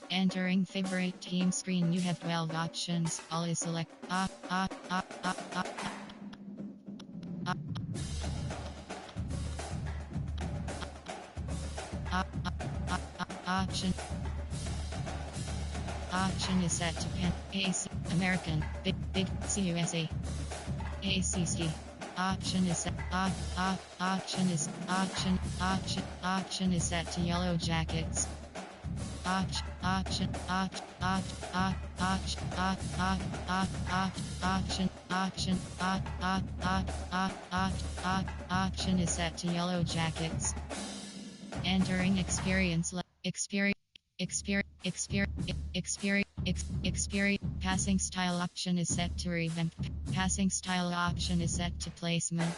Entering favorite team screen, you have 12 options. All is select option. Option is set to Pan AC American Big C USA ACC. Option is set option is set to Yellow Jackets. Option is set to Yellow Jackets. Entering experience. Passing style option is set to revamp. Passing style option is set to placement.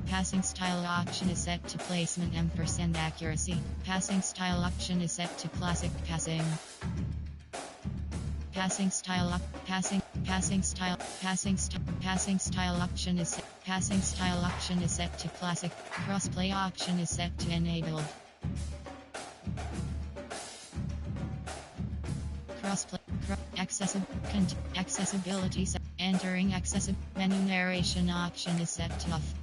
Passing style option is set to placement and % accuracy. Passing style option is set to classic passing. Passing style option is set to classic. Crossplay option is set to enabled. Crossplay accessibility. Entering menu narration option is set to off.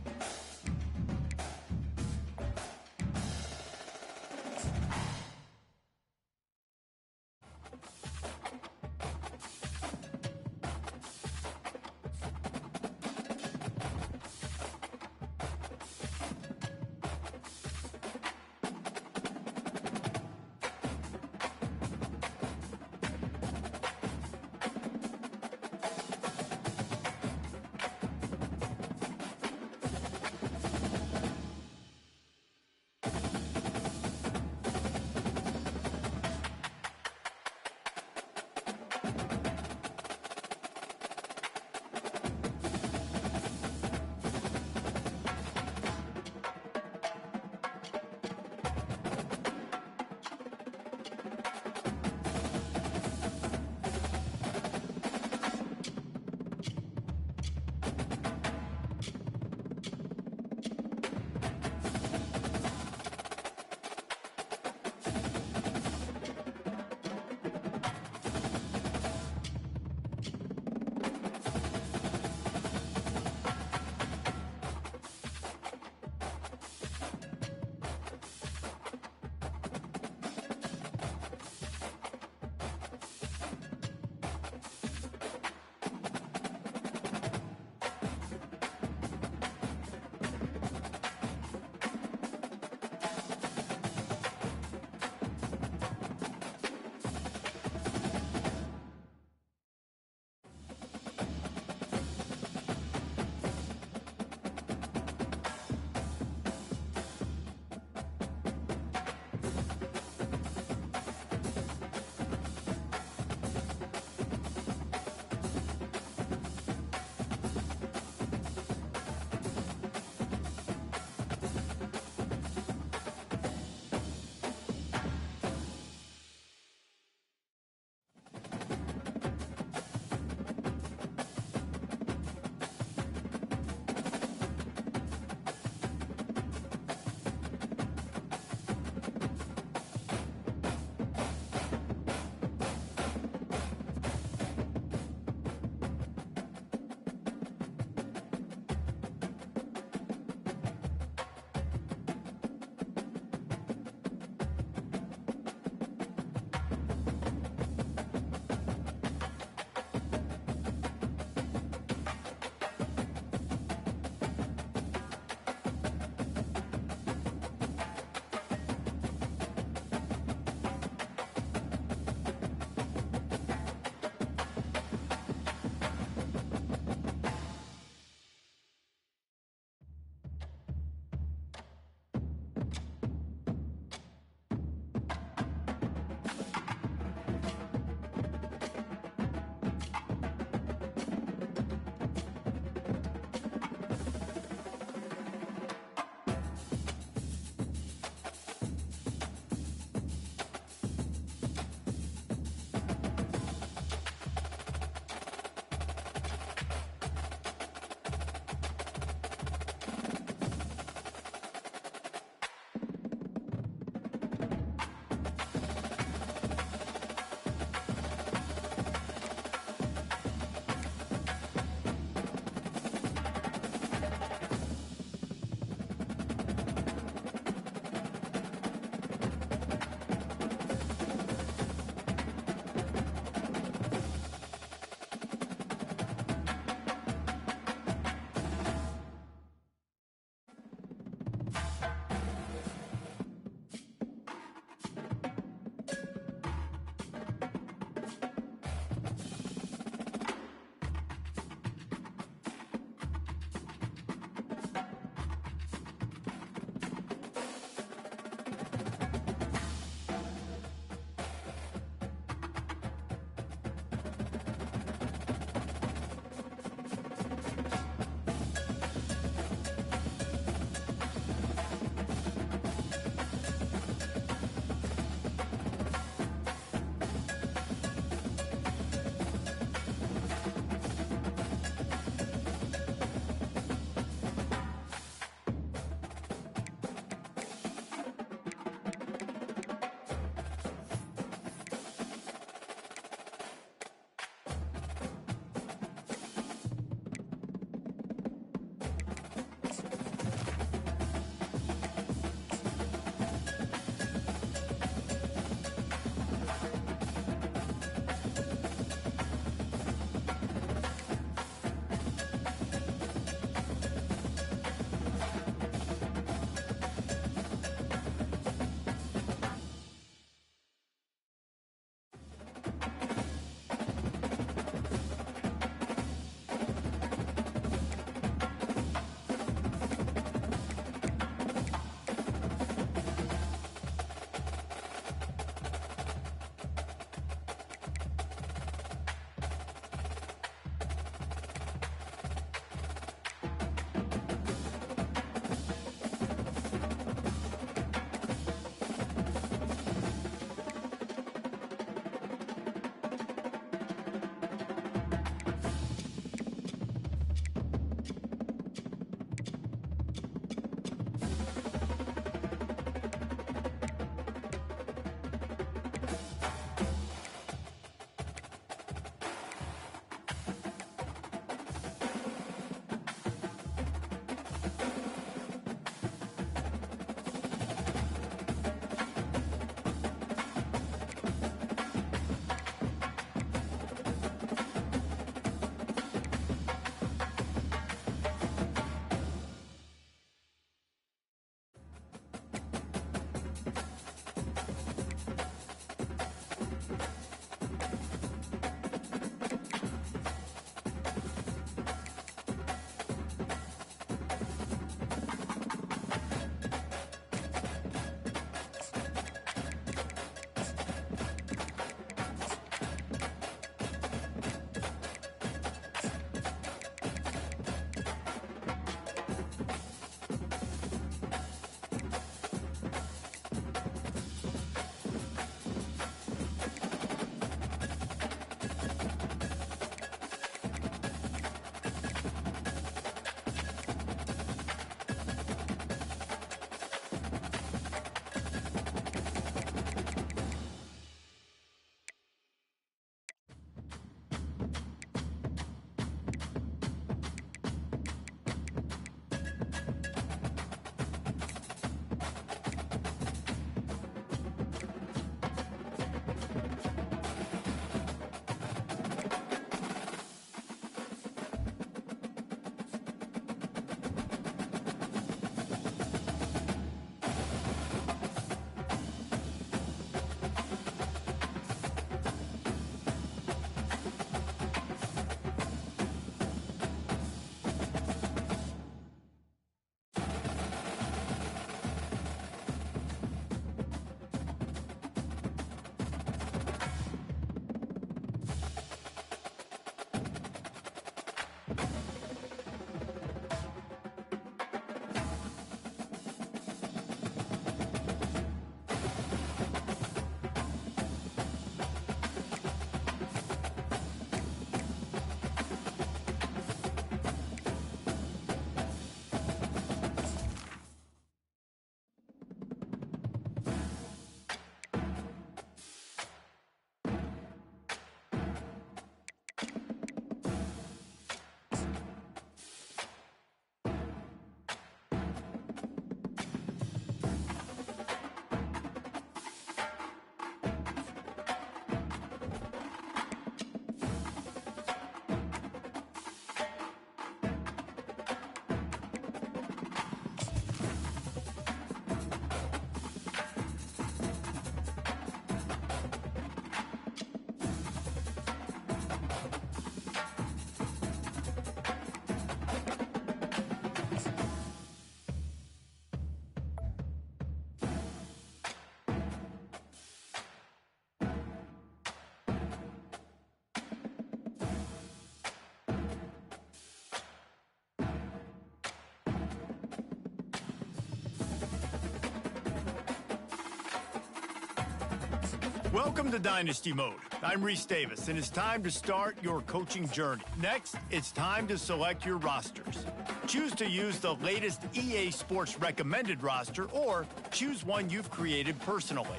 Welcome to Dynasty Mode. I'm Reese Davis, and it's time to start your coaching journey. Next, it's time to select your rosters. Choose to use the latest EA Sports recommended roster, or choose one you've created personally.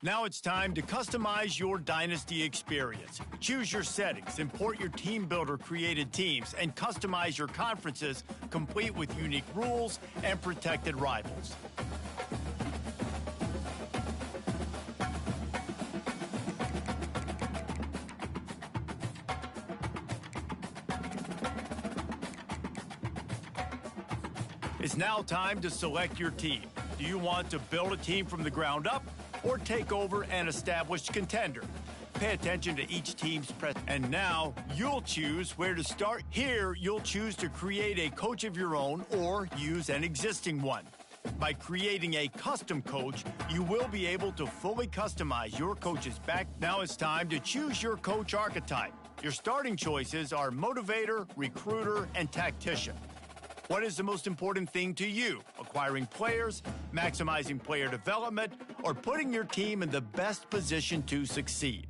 Now it's time to customize your Dynasty experience. Choose your settings, import your team builder created teams, and customize your conferences, complete with unique rules and protected rivals. It's now time to select your team. Do you want to build a team from the ground up or take over an established contender? Pay attention to each team's and now you'll choose where to start. Here, you'll choose to create a coach of your own or use an existing one. By creating a custom coach, you will be able to fully customize your coach's back. Now it's time to choose your coach archetype. Your starting choices are motivator, recruiter, and tactician. What is the most important thing to you? Acquiring players, maximizing player development, or putting your team in the best position to succeed?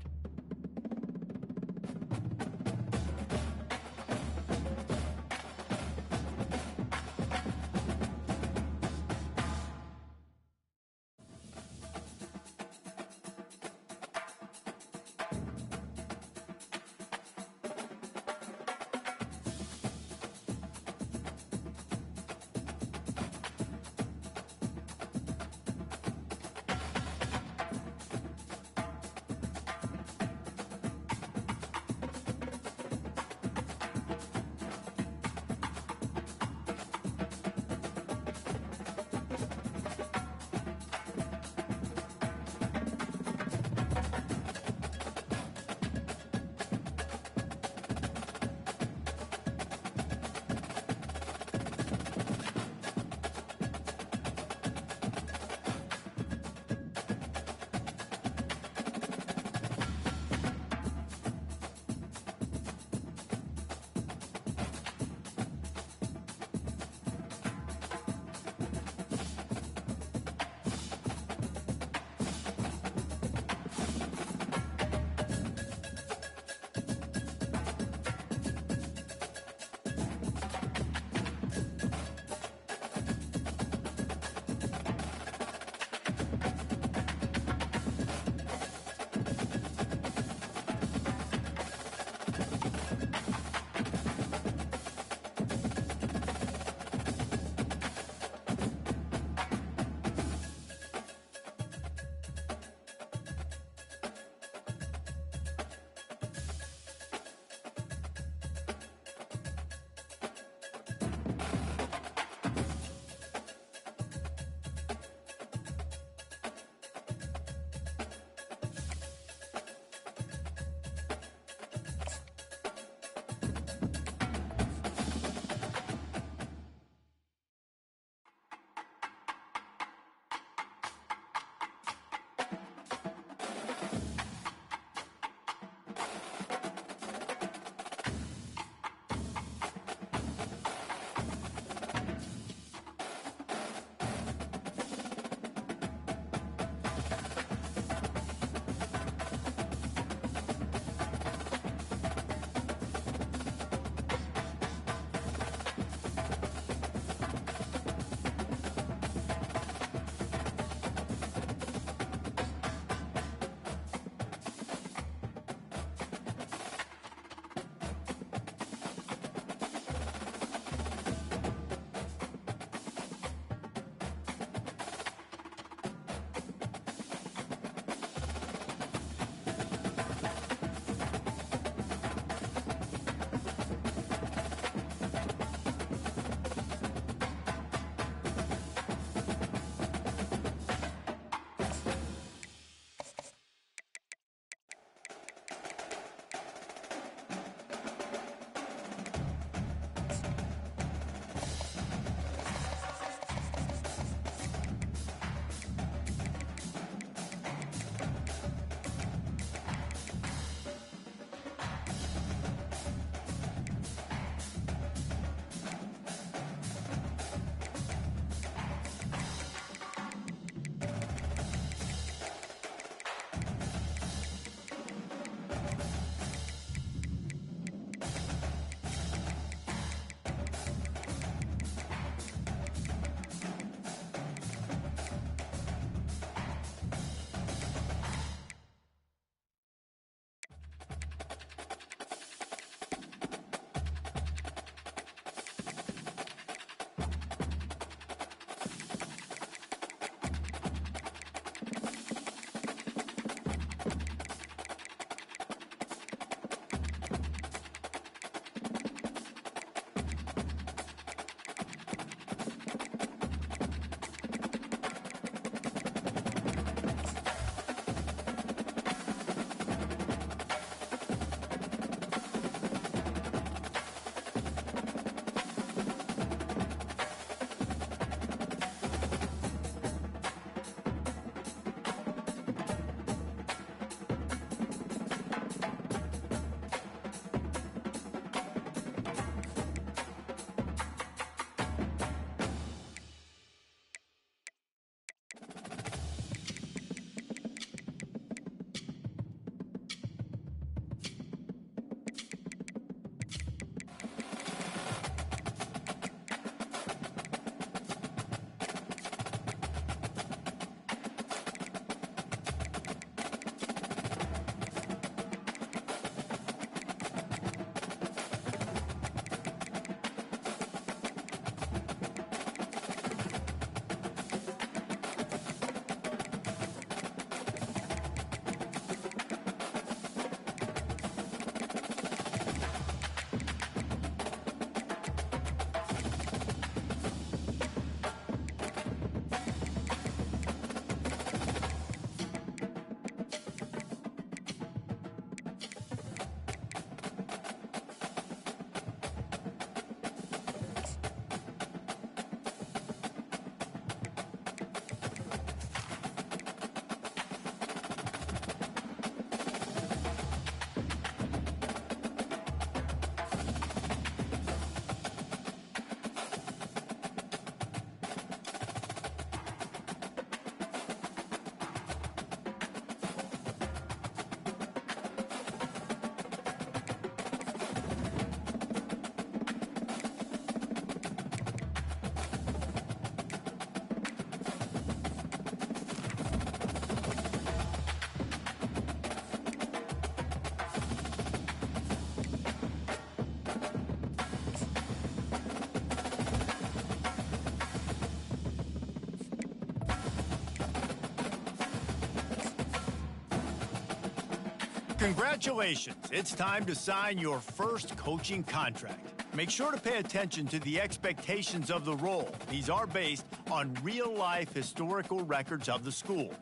Congratulations, it's time to sign your first coaching contract. Make sure to pay attention to the expectations of the role. These are based on real-life historical records of the school.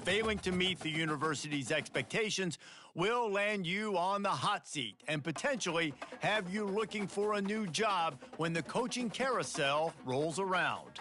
Failing to meet the university's expectations will land you on the hot seat and potentially have you looking for a new job when the coaching carousel rolls around.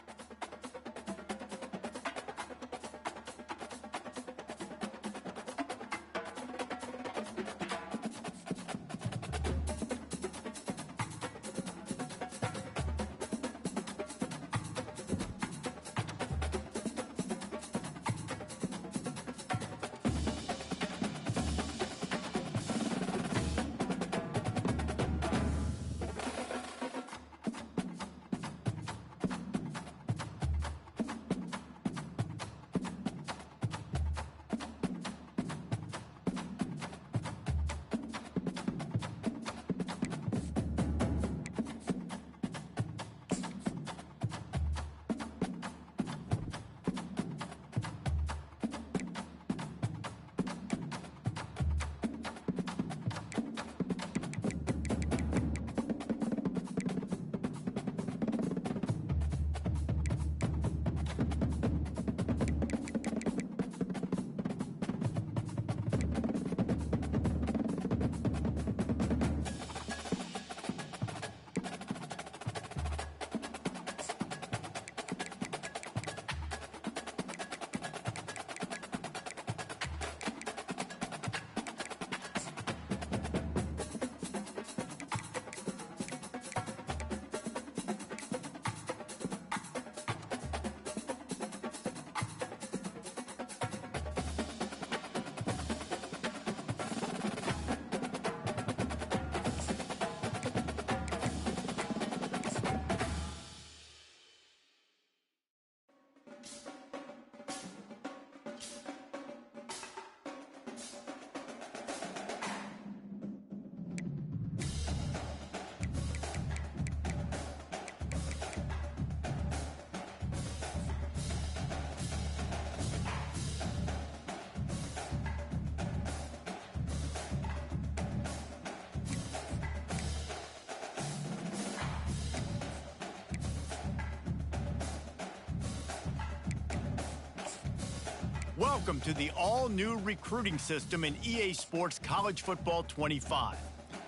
Welcome to the all-new recruiting system in EA Sports College Football 25.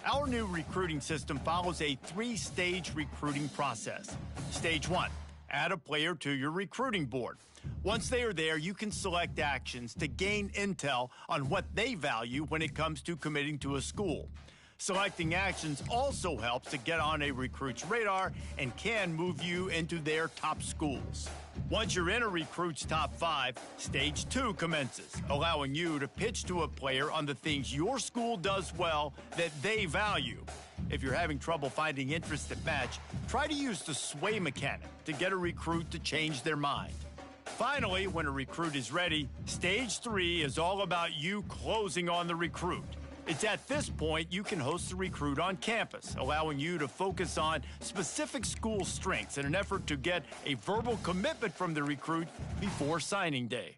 Our new recruiting system follows a three-stage recruiting process. Stage 1, add a player to your recruiting board. Once they are there, you can select actions to gain intel on what they value when it comes to committing to a school. Selecting actions also helps to get on a recruit's radar and can move you into their top schools. Once you're in a recruit's top 5, Stage 2 commences, allowing you to pitch to a player on the things your school does well that they value. If you're having trouble finding interest that match, try to use the sway mechanic to get a recruit to change their mind. Finally, when a recruit is ready, Stage 3 is all about you closing on the recruit. It's at this point you can host the recruit on campus, allowing you to focus on specific school strengths in an effort to get a verbal commitment from the recruit before signing day.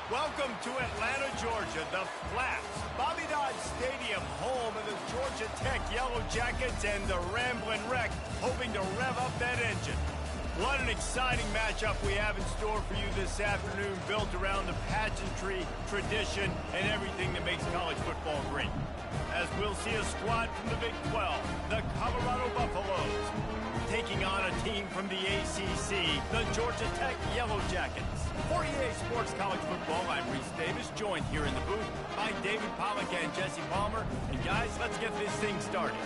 Welcome to Atlanta, Georgia, the Flats. Bobby Dodd Stadium, home of the Georgia Tech Yellow Jackets and the Ramblin' Wreck, hoping to rev up that engine. What an exciting matchup we have in store for you this afternoon, built around the pageantry, tradition, and everything that makes college football great. As we'll see a squad from the Big 12, the Colorado Buffaloes, taking on a team from the ACC, the Georgia Tech Yellow Jackets. For EA Sports College Football, I'm Reese Davis, joined here in the booth by David Pollack and Jesse Palmer. And guys, let's get this thing started.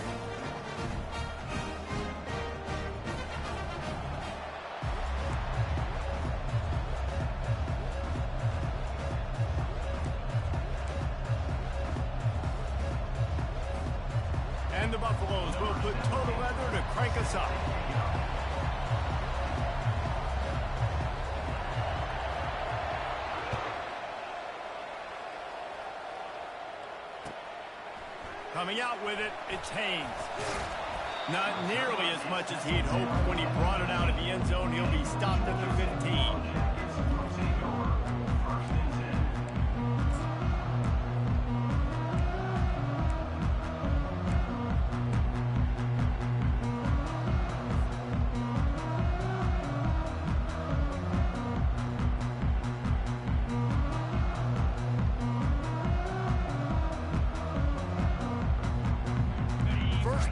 And the Buffaloes will put total weather to crank us up. Coming out with it, it's Haynes. Not nearly as much as he'd hoped when he brought it out of the end zone. He'll be stopped at the 15.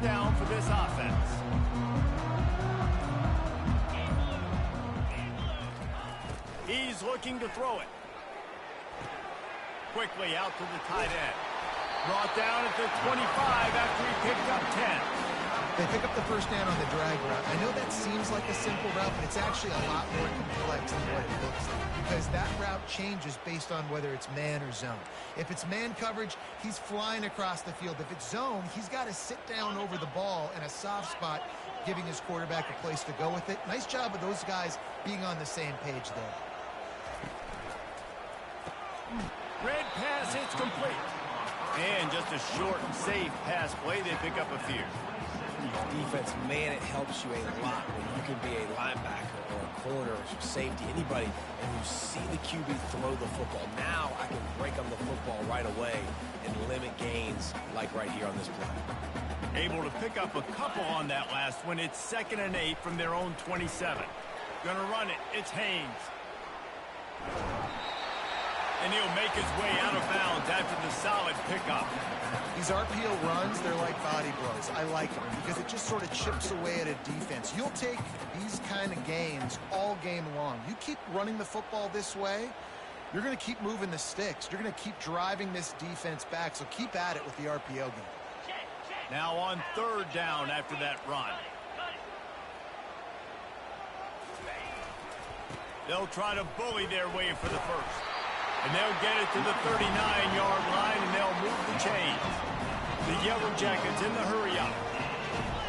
Down for this offense. He's looking to throw it. Quickly out to the tight end. Brought down at the 25 after he picked up 10. They pick up the first down on the drag route. I know that seems like a simple route, but it's actually a lot more complex than what it looks like, because that route changes based on whether it's man or zone. If it's man coverage, he's flying across the field. If it's zone, he's got to sit down over the ball in a soft spot, giving his quarterback a place to go with it. Nice job of those guys being on the same page there. Red pass, it's complete. And just a short and safe pass play, they pick up a few. Defense, man, it helps you a lot when you can be a linebacker or a corner or safety, anybody, and you see the QB throw the football. Now I can break on the football right away and limit gains like right here on this play. Able to pick up a couple on that last one. It's 2nd and 8 from their own 27. Gonna run it. It's Haynes. And he'll make his way out of bounds after the solid pickup. These RPO runs, they're like body blows. I like them because it just sort of chips away at a defense. You'll take these kind of gains all game long. You keep running the football this way, you're going to keep moving the sticks. You're going to keep driving this defense back, so keep at it with the RPO game. Now on 3rd down after that run. They'll try to bully their way for the first. And they'll get it to the 39-yard line, and they'll move the chains. The Yellow Jackets in the hurry-up.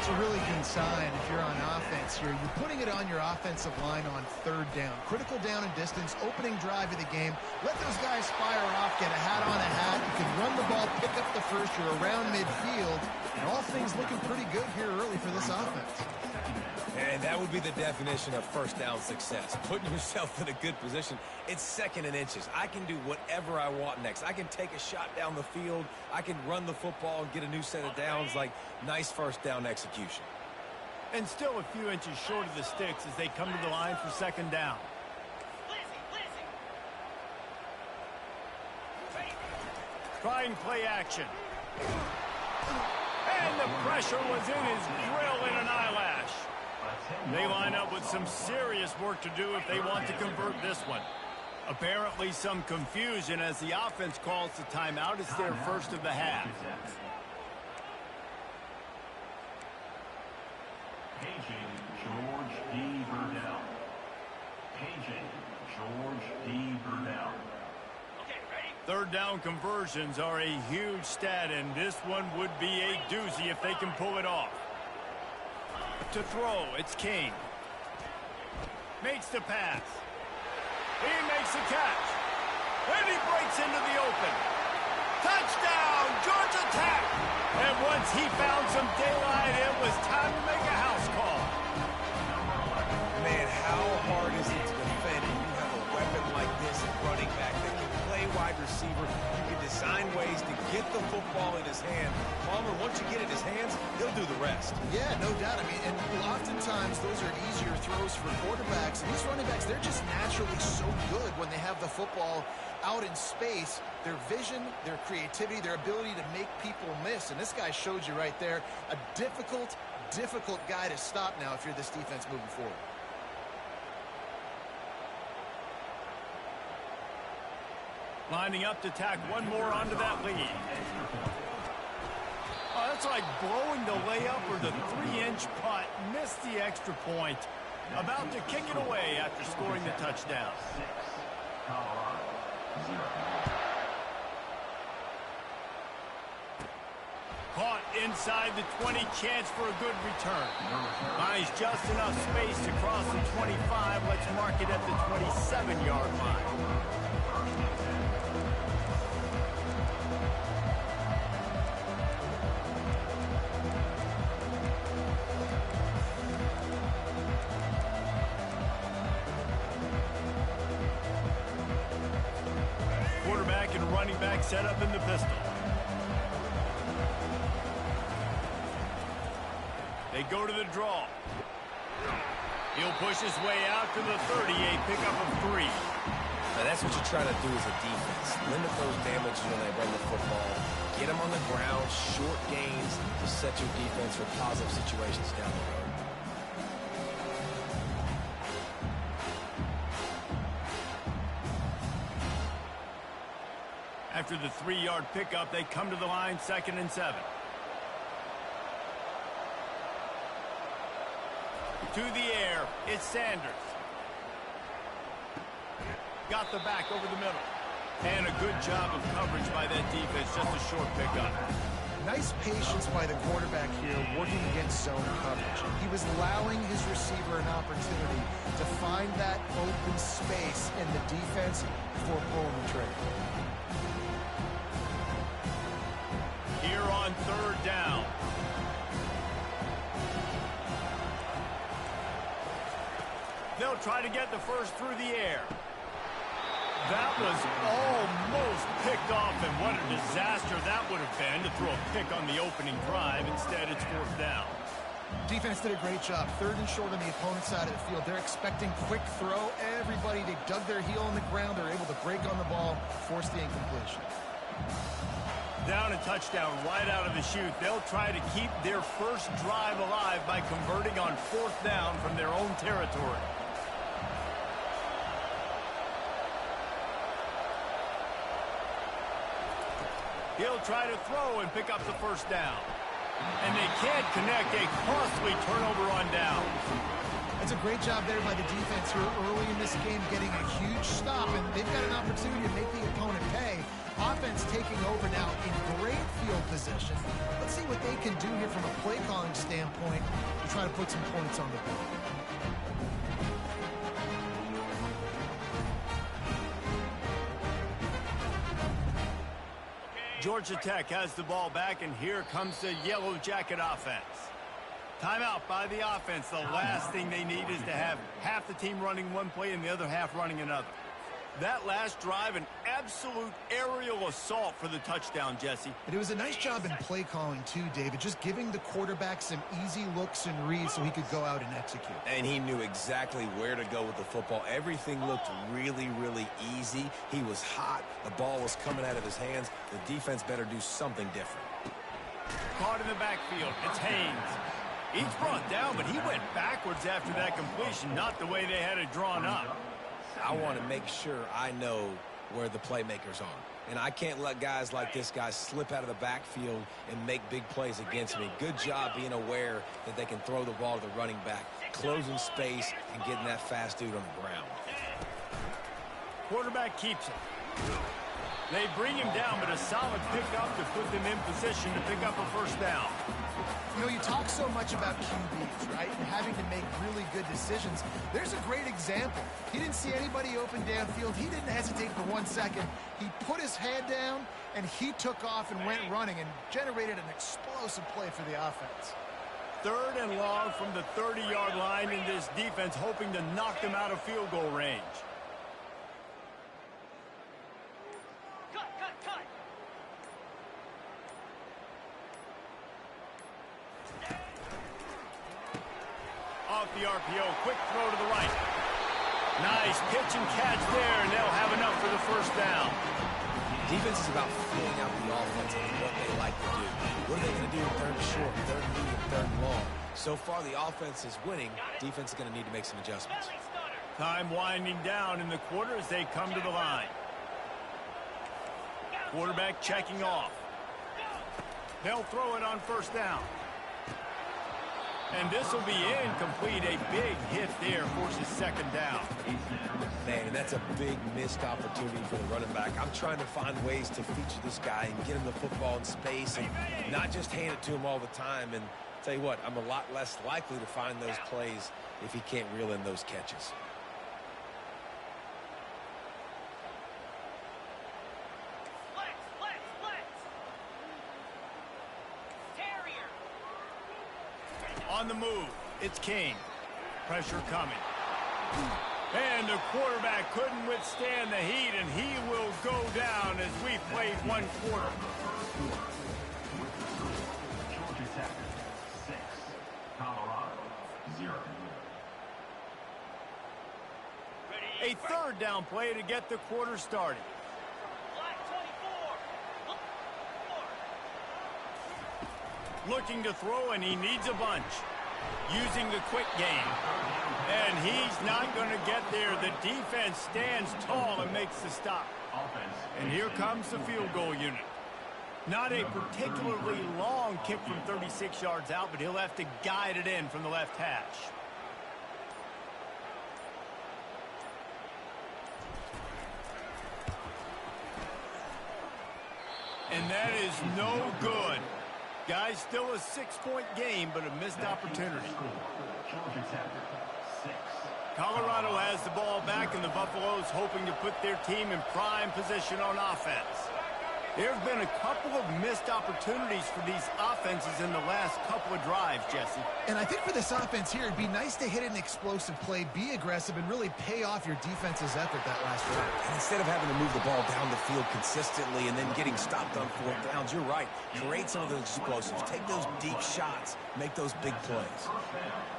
It's a really good sign if you're on offense here. You're putting it on your offensive line on 3rd down. Critical down and distance, opening drive of the game. Let those guys fire off, get a hat on a hat. You can run the ball, pick up the first. You're around midfield. And all things looking pretty good here early for this offense. And that would be the definition of first down success. Putting yourself in a good position. It's 2nd and inches. I can do whatever I want next. I can take a shot down the field. I can run the football and get a new set of downs. Like, nice first down execution. And still a few inches short of the sticks as they come to the line for 2nd down. Try and play action. And the pressure was in his grill in an eyelash. They line up with some serious work to do if they want to convert this one. Apparently some confusion as the offense calls the timeout. It's their first of the half. Paging George D. Burdell. Paging George D. Burdell. 3rd down conversions are a huge stat, and this one would be a doozy if they can pull it off. To throw, it's King. Makes the pass. He makes the catch. And he breaks into the open. Touchdown, Georgia Tech! And once he found some daylight, it was time to make a house call. Man, how hard is it to defend when you have a weapon like this at running back that can Get the football in his hand. Palmer, once you get it in his hands, he'll do the rest. Yeah, no doubt. I mean, and oftentimes those are easier throws for quarterbacks. And these running backs, they're just naturally so good when they have the football out in space. Their vision, their creativity, their ability to make people miss. And this guy showed you right there, a difficult guy to stop now if you're this defense moving forward. Lining up to tack one more onto that lead. Oh, that's like blowing the layup or the 3-inch putt. Missed the extra point. About to kick it away after scoring the touchdown. Caught inside the 20, chance for a good return. Finds just enough space to cross the 25. Let's mark it at the 27-yard line. Quarterback and running back set up in the pistol. They go to the draw. He'll push his way out to the 38, pickup of 3. Now that's what you try to do as a defense. Limit those damages when they run the football. Get them on the ground, short gains to set your defense for positive situations down the road. After the 3-yard pickup, they come to the line, 2nd and 7. To the air, it's Sanders. Got the back over the middle. And a good job of coverage by that defense, just a short pickup. Nice patience by the quarterback here working against zone coverage. He was allowing his receiver an opportunity to find that open space in the defense before pulling the trigger. Here on 3rd down. They'll try to get the first through the air. That was almost picked off, and what a disaster that would have been to throw a pick on the opening drive. Instead, it's 4th down. Defense did a great job. 3rd and short on the opponent's side of the field. They're expecting quick throw. Everybody, they dug their heel on the ground. They're able to break on the ball, force the incompletion. Down a touchdown right out of the chute. They'll try to keep their first drive alive by converting on 4th down from their own territory. He'll try to throw and pick up the 1st down. And they can't connect. A costly turnover on down. That's a great job there by the defense here early in this game, getting a huge stop, and they've got an opportunity to make the opponent pay. Offense taking over now in great field position. Let's see what they can do here from a play calling standpoint to try to put some points on the board. Georgia Tech has the ball back, and here comes the Yellow Jacket offense. Timeout by the offense. The last thing they need is to have half the team running one play and the other half running another. That last drive, an absolute aerial assault for the touchdown, Jesse. But it was a nice job in play calling too, David, just giving the quarterback some easy looks and reads so he could go out and execute. And he knew exactly where to go with the football. Everything looked really, really easy. He was hot. The ball was coming out of his hands. The defense better do something different. Caught in the backfield. It's Haynes. He's brought down, but he went backwards after that completion, not the way they had it drawn up. I want to make sure I know where the playmakers are. And I can't let guys like this guy slip out of the backfield and make big plays against me. Good job being aware that they can throw the ball to the running back, closing space, and getting that fast dude on the ground. Quarterback keeps it. They bring him down, but a solid pickup to put them in position to pick up a 1st down. You know, you talk so much about QBs, right, and having to make really good decisions. There's a great example. He didn't see anybody open downfield. He didn't hesitate for 1 second. He put his head down, and he took off and went running and generated an explosive play for the offense. 3rd and long from the 30-yard line, in this defense hoping to knock them out of field goal range. the RPO. Quick throw to the right. Nice pitch and catch there, and they'll have enough for the first down. Defense is about filling out the offense and what they like to do. What are they going to do in third and short, third and medium, third and long? So far, the offense is winning. Defense is going to need to make some adjustments. Time winding down in the quarter as they come to the line. Quarterback checking off. They'll throw it on first down. And this will be incomplete. A big hit there forces second down. Man, and that's a big missed opportunity for the running back. I'm trying to find ways to feature this guy and get him the football in space and not just hand it to him all the time. And tell you what, I'm a lot less likely to find those plays if he can't reel in those catches. On the move, it's King. Pressure coming. And the quarterback couldn't withstand the heat, and he will go down as we played one quarter. Georgia Tech, 6. Colorado, 0. A third down play to get the quarter started. Looking to throw, and he needs a bunch. Using the quick game. And he's not going to get there. The defense stands tall and makes the stop. And here comes the field goal unit. Not a particularly long kick from 36 yards out, but he'll have to guide it in from the left hash. And that is no good. Guys, still a 6-point game, but a missed opportunity. Colorado has the ball back, and the Buffaloes hoping to put their team in prime position on offense. There have been a couple of missed opportunities for these offenses in the last couple of drives, Jesse. And I think for this offense here, it'd be nice to hit an explosive play, be aggressive, and really pay off your defense's effort that last drive. And instead of having to move the ball down the field consistently and then getting stopped on 4th downs, you're right. Create some of those explosives. Take those deep shots. Make those big plays.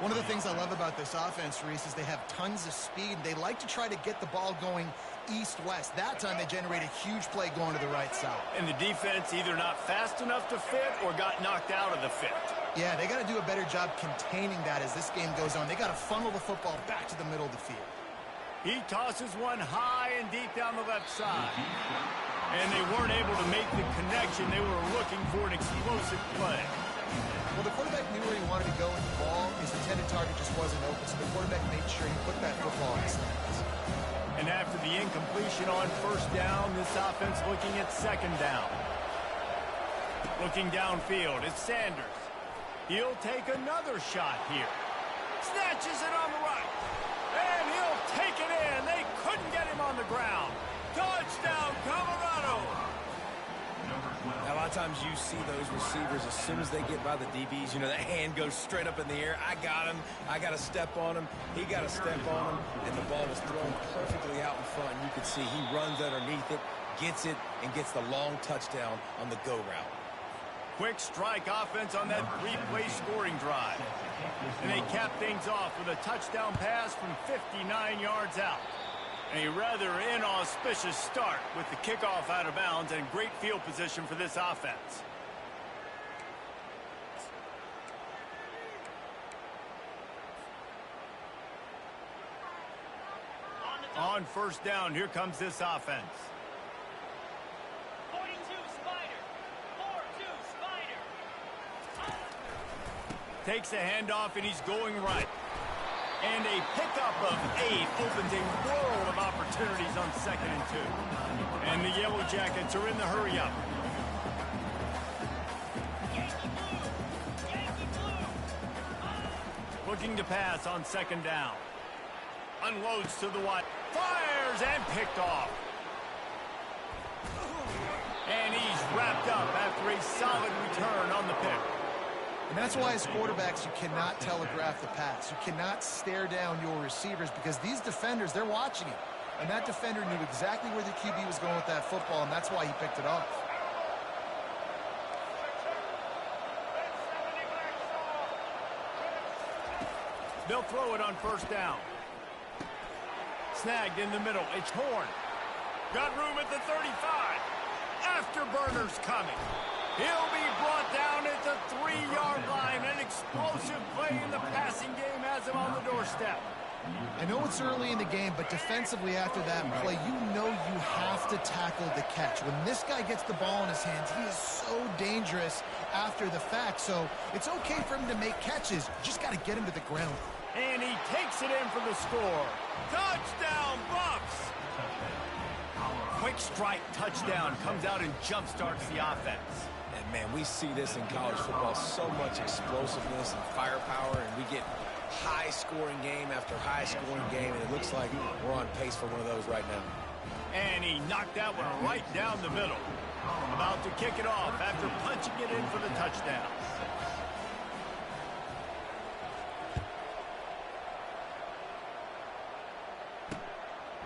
One of the things I love about this offense, Reese, is they have tons of speed. They like to try to get the ball going east-west. That time they generate a huge play going to the right side. And the defense either not fast enough to fit or got knocked out of the fit. Yeah, they got to do a better job containing that as this game goes on. They got to funnel the football back to the middle of the field. He tosses one high and deep down the left side. And they weren't able to make the connection. They were looking for an explosive play. Well, the quarterback knew where he wanted to go with the ball. His intended target just wasn't open, so the quarterback made sure he put that football in his hands. And after the incompletion on first down, this offense looking at second down. Looking downfield, it's Sanders. He'll take another shot here. Snatches it on the right. And he'll take it in. They couldn't get him on the ground. Touchdown, Colorado. Now, a lot of times you see those receivers, as soon as they get by the DBs, you know, that hand goes straight up in the air. I got him. I got to step on him. He got to step on him. And the ball was thrown perfectly out in front. You can see he runs underneath it, gets it, and gets the long touchdown on the go route. Quick strike offense on that 3-play scoring drive. And they cap things off with a touchdown pass from 59 yards out. A rather inauspicious start with the kickoff out of bounds and great field position for this offense. On first down, here comes this offense. 42 Spider. 4-2 Spider. Takes a handoff and he's going right. And a pickup of 8 opens a world of opportunities on 2nd and 2. And the Yellow Jackets are in the hurry-up. Looking to pass on 2nd down. Unloads to the wide. Fires and picked off. And he's wrapped up after a solid return on the pick. And that's why as quarterbacks, you cannot telegraph the pass. You cannot stare down your receivers because these defenders, they're watching it. And that defender knew exactly where the QB was going with that football, and that's why he picked it off. They'll throw it on first down. Snagged in the middle. It's Horn. Got room at the 35. Afterburner's coming. He'll be brought down at the 3-yard line. An explosive play in the passing game has him on the doorstep. I know it's early in the game, but defensively after that play, you know you have to tackle the catch. When this guy gets the ball in his hands, he is so dangerous after the fact. So it's okay for him to make catches. You just got to get him to the ground. And he takes it in for the score. Touchdown, Bucks! Quick strike touchdown comes out and jump-starts the offense. And, man, we see this in college football, so much explosiveness and firepower, and we get high-scoring game after high-scoring game, and it looks like we're on pace for one of those right now. And he knocked that one right down the middle. About to kick it off after punching it in for the touchdown.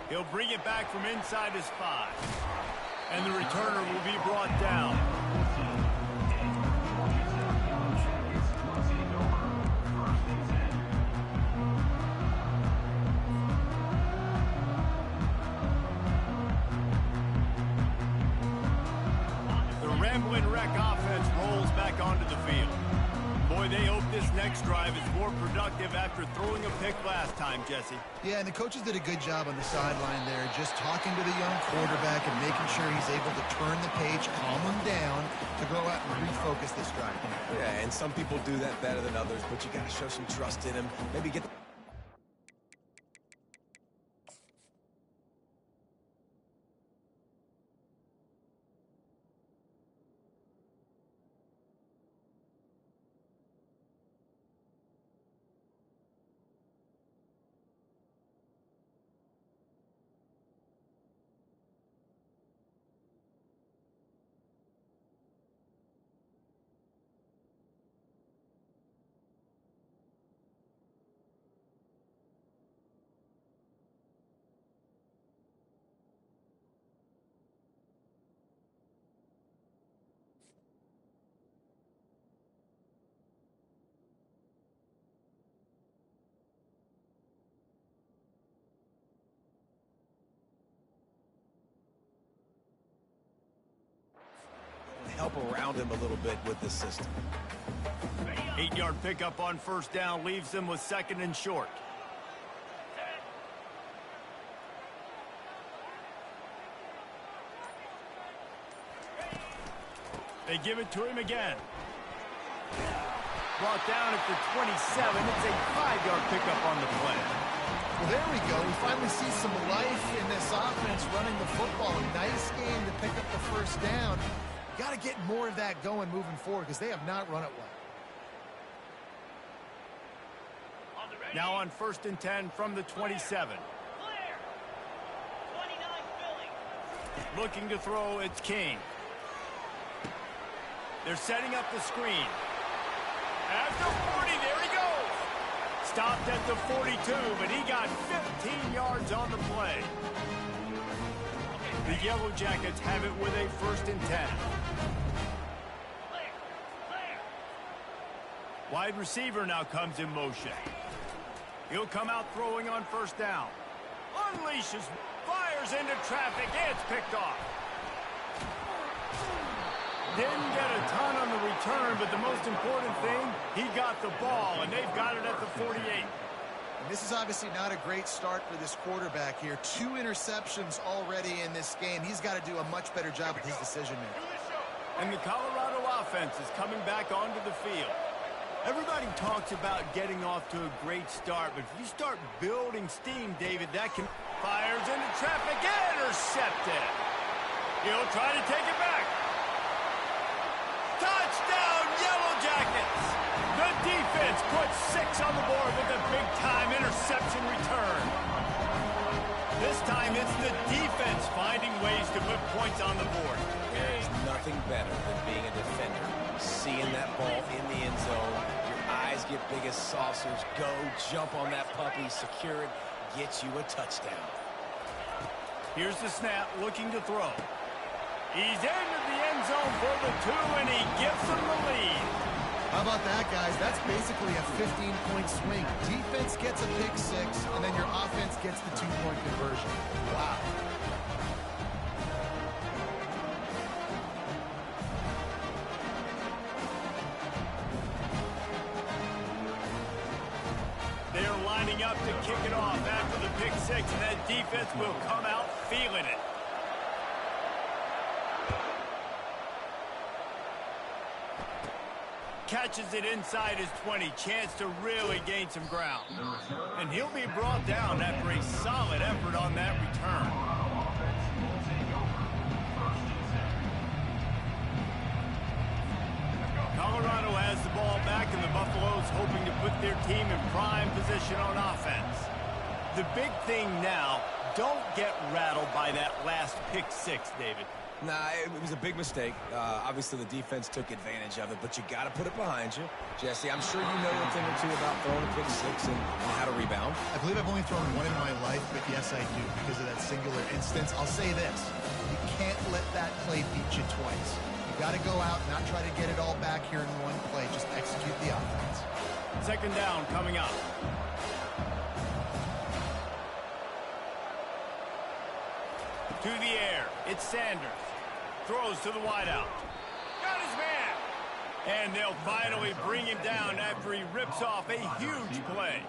He'll bring it back from inside his 5. And the returner will be brought down. Ramblin' Wreck offense rolls back onto the field. Boy, they hope this next drive is more productive after throwing a pick last time, Jesse. Yeah, and the coaches did a good job on the sideline there, just talking to the young quarterback and making sure he's able to turn the page, calm him down to go out and refocus this drive. Yeah, and some people do that better than others, but you got to show some trust in him. Maybe get help around him a little bit with the system. 8-yard pickup on first down leaves them with 2nd and short. They give it to him again. Brought down at the 27. It's a 5-yard pickup on the play. Well, there we go. We finally see some life in this offense running the football. Nice game to pick up the first down. Got to get more of that going moving forward because they have not run it well. Now on 1st and 10 from the 27. Clear. 29 filling. Looking to throw, it's King. They're setting up the screen. At the 40, there he goes. Stopped at the 42, but he got 15 yards on the play. The Yellow Jackets have it with a 1st and 10. Clear. Clear. Wide receiver now comes in motion. He'll come out throwing on first down. Unleashes, fires into traffic, and it's picked off. Didn't get a ton on the return, but the most important thing, he got the ball, and they've got it at the 48. And this is obviously not a great start for this quarterback here. 2 interceptions already in this game. He's got to do a much better job with his decision-making. And the Colorado offense is coming back onto the field. Everybody talks about getting off to a great start, but if you start building steam, David, that can... Fires into traffic, intercepted. He'll try to take it back. Touchdown, Yellow Jackets! The defense puts 6 on the board with a big-time interception return. This time, it's the defense finding ways to put points on the board. There's nothing better than being a defender. Seeing that ball in the end zone, your eyes get big as saucers. Go, jump on that puppy, secure it, get you a touchdown. Here's the snap, looking to throw. He's into the end zone for the 2, and he gives them the lead. How about that, guys? That's basically a 15-point swing. Defense gets a pick six, and then your offense gets the 2-point conversion. Wow. They're lining up to kick it off after the pick six, and that defense will come out feeling it. Catches it inside his 20. Chance to really gain some ground. And he'll be brought down after a solid effort on that return. Colorado has the ball back, and the Buffaloes hoping to put their team in prime position on offense. The big thing now, don't get rattled by that last pick six, David. Nah, it was a big mistake. Obviously, the defense took advantage of it, but you got to put it behind you. Jesse, I'm sure you know a thing or two about throwing a pick six and how to rebound. I believe I've only thrown one in my life, but yes, I do, because of that singular instance. I'll say this. You can't let that play beat you twice. You got to go out, not try to get it all back here in one play. Just execute the offense. Second down coming up. To the air. It's Sanders. Throws to the wideout. Got his man. And they'll finally bring him down after he rips off a huge play.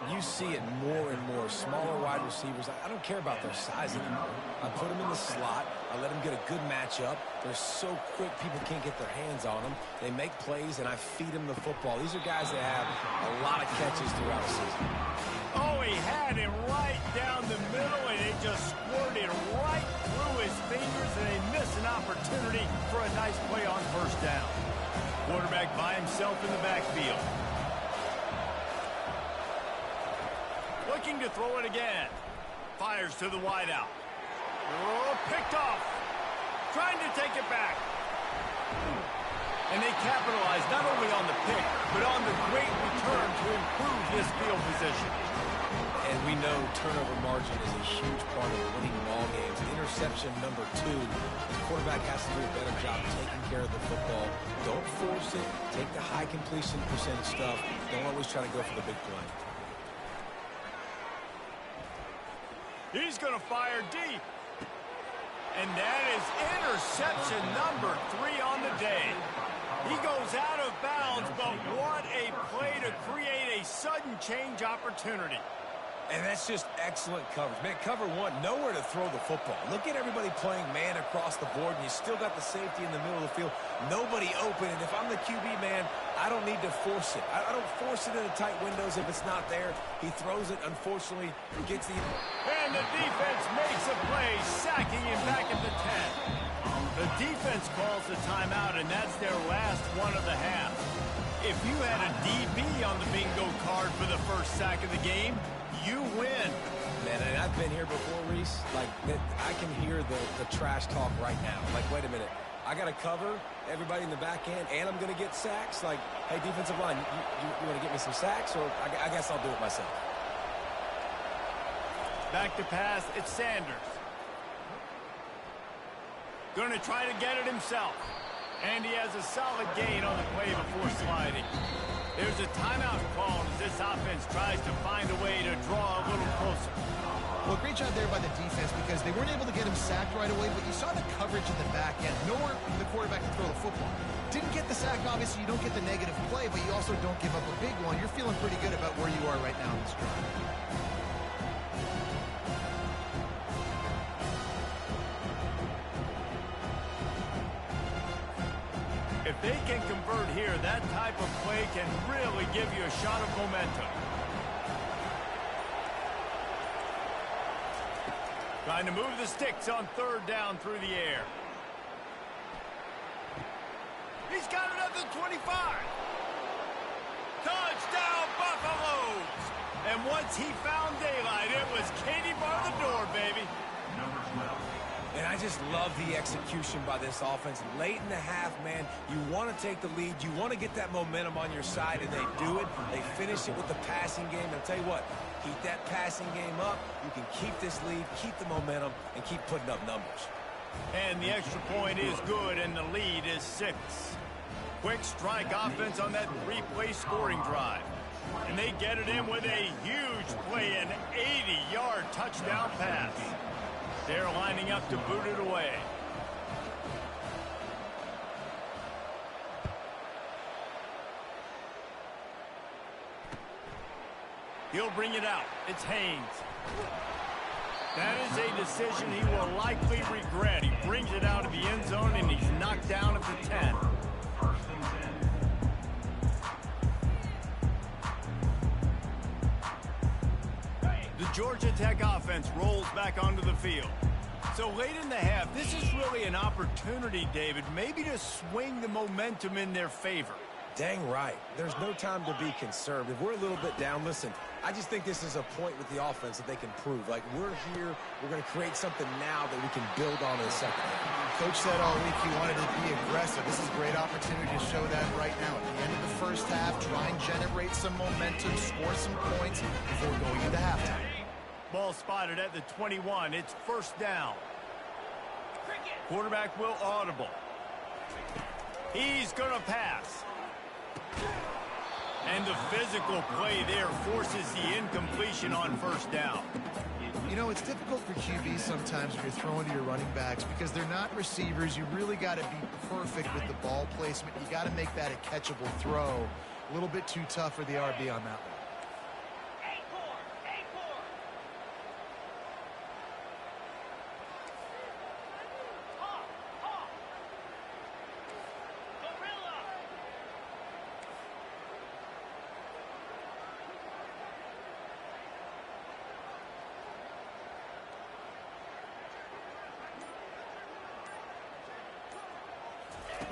You see it more and more. Smaller wide receivers, I don't care about their size anymore. I put them in the slot. I let them get a good matchup. They're so quick, people can't get their hands on them. They make plays, and I feed them the football. These are guys that have a lot of catches throughout the season. Oh, he had him right down the middle, and it just squirted right through his fingers, and they missed an opportunity for a nice play on first down. Quarterback by himself in the backfield. Looking to throw it again. Fires to the wideout. Oh, picked off. Trying to take it back. And they capitalize not only on the pick, but on the great return to improve this field position. And we know turnover margin is a huge part of winning ball games. Interception number 2. The quarterback has to do a better job taking care of the football. Don't force it. Take the high completion percentage stuff. Don't always try to go for the big play. He's going to fire deep. And that is interception number 3 on the day. He goes out of bounds, but what a play to create a sudden change opportunity. And that's just excellent coverage. Man, cover one, nowhere to throw the football. Look at everybody playing man across the board, and you still got the safety in the middle of the field. Nobody open, and if I'm the QB man, I don't need to force it. I don't force it into tight windows if it's not there. He throws it, unfortunately, gets the... And the defense makes a play, sacking him back at the 10. The defense calls the timeout, and that's their last one of the half. If you had a DB on the bingo card for the first sack of the game, you win. Man, and I've been here before, Reese. Like, I can hear the trash talk right now. Like, wait a minute. I got to cover everybody in the back end, and I'm going to get sacks. Like, hey, defensive line, you want to get me some sacks? Or I guess I'll do it myself. Back to pass, it's Sanders. Going to try to get it himself. And he has a solid gain on the play before sliding. There's a timeout called as this offense tries to find a way to draw a little closer. Well, great job there by the defense because they weren't able to get him sacked right away, but you saw the coverage in the back end. Nowhere for the quarterback to throw the football. Didn't get the sack, obviously. You don't get the negative play, but you also don't give up a big one. You're feeling pretty good about where you are right now in this drive. If they can convert here, that type of play can really give you a shot of momentum. Trying to move the sticks on third down through the air. He's got another 25. Touchdown, Buffaloes! And once he found daylight, it was Katie bar the door, baby. Number 12. And I just love the execution by this offense. Late in the half, man, you want to take the lead. You want to get that momentum on your side, and they do it. They finish it with the passing game. And I'll tell you what, keep that passing game up. You can keep this lead, keep the momentum, and keep putting up numbers. And the extra point is good, and the lead is 6. quick strike offense on that three-play scoring drive. And they get it in with a huge play, an 80-yard touchdown pass. They're lining up to boot it away. He'll bring it out. It's Haynes. That is a decision he will likely regret. He brings it out of the end zone, and he's knocked down at the 10. The Georgia Tech offense rolls back onto the field. So late in the half, this is really an opportunity, David, maybe to swing the momentum in their favor. Dang right. There's no time to be conservative. We're a little bit down. Listen, I just think this is a point with the offense that they can prove. Like, we're here, we're going to create something now that we can build on in the second half. Coach said all week he wanted to be aggressive. This is a great opportunity to show that right now. At the end of the first half, try and generate some momentum, score some points before going into halftime. Ball spotted at the 21. It's first down. Quarterback will audible. He's going to pass. And the physical play there forces the incompletion on first down. You know, it's difficult for QBs sometimes when you're throwing to your running backs because they're not receivers. You really got to be perfect with the ball placement. You got to make that a catchable throw. A little bit too tough for the RB on that one.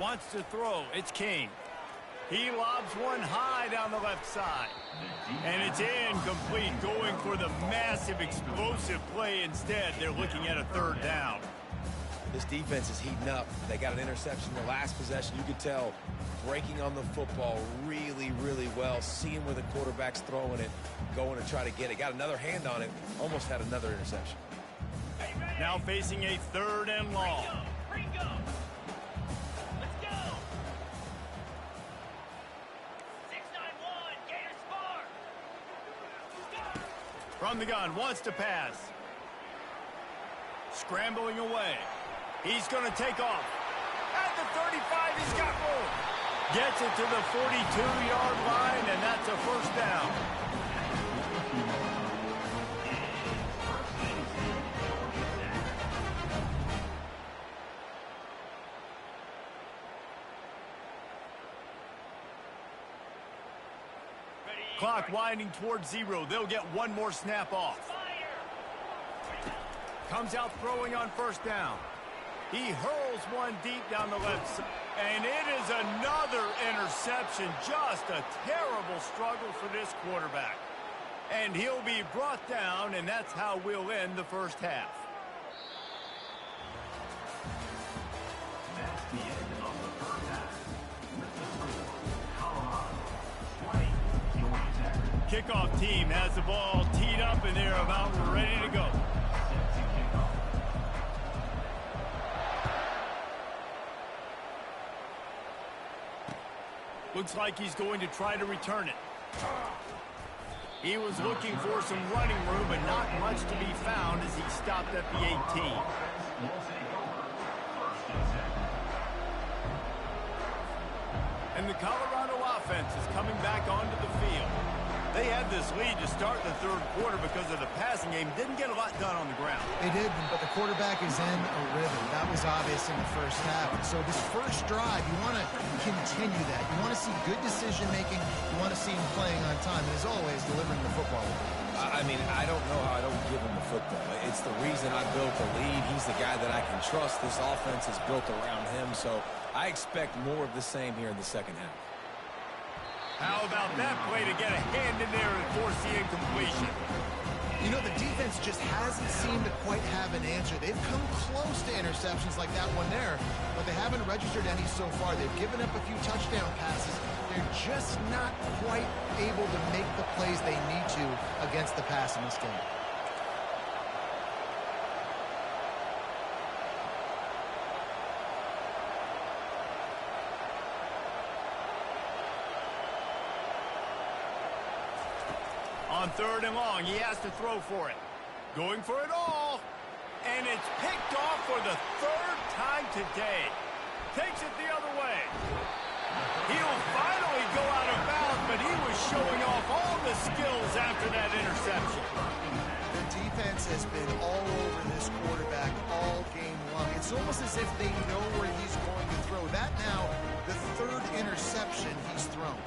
Wants to throw. It's King. He lobs one high down the left side. And it's incomplete, going for the massive explosive play instead. They're looking at a third down. This defense is heating up. They got an interception in the last possession. You could tell breaking on the football really, really well. Seeing where the quarterback's throwing it, going to try to get it. Got another hand on it. Almost had another interception. Now facing a third and long. From the gun, wants to pass. Scrambling away. He's going to take off. At the 35, he's got room. Gets it to the 42-yard line, and that's a first down. Clock winding towards 0. They'll get one more snap off. Comes out throwing on first down. He hurls one deep down the left side. And it is another interception. Just a terrible struggle for this quarterback. And he'll be brought down, and that's how we'll end the first half. That's the end of the first half. With the score, Colorado 20, Georgia Tech. Kickoff team has the ball teed up, and they're about ready to go. Looks like he's going to try to return it. He was looking for some running room, but not much to be found as he stopped at the 18. And the Colorado offense is coming back onto the field. They had this lead to start the third quarter because of the passing game. Didn't get a lot done on the ground. They did, but the quarterback is in a rhythm. That was obvious in the first half. And so this first drive, you want to continue that. You want to see good decision-making. You want to see him playing on time. And as always, delivering the football. I mean, I don't know how I don't give him the football. It's the reason I built the lead. He's the guy that I can trust. This offense is built around him. So I expect more of the same here in the second half. How about that play to get a hand in there and force the incompletion? You know, the defense just hasn't seemed to quite have an answer. They've come close to interceptions like that one there, but they haven't registered any so far. They've given up a few touchdown passes. They're just not quite able to make the plays they need to against the pass in this game. On 3rd and long, he has to throw for it. Going for it all. And it's picked off for the 3rd time today. Takes it the other way. He'll finally go out of bounds, but he was showing off all the skills after that interception. The defense has been all over this quarterback all game long. It's almost as if they know where he's going to throw. That now, the 3rd interception he's thrown.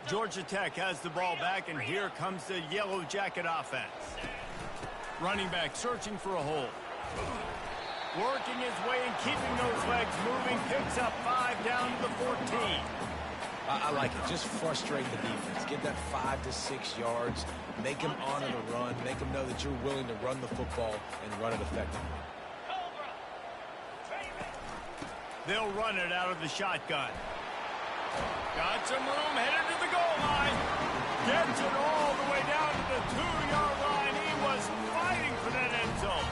Georgia Tech has the ball back, and here comes the Yellow Jacket offense. Running back searching for a hole. Working his way and keeping those legs moving. Picks up 5 down to the 14. I like it. Just frustrate the defense. Get that 5 to 6 yards. Make them honor the run. Make them know that you're willing to run the football and run it effectively. They'll run it out of the shotgun. Got some room, headed to the goal line. Gets it all the way down to the 2-yard line. He was fighting for that end zone.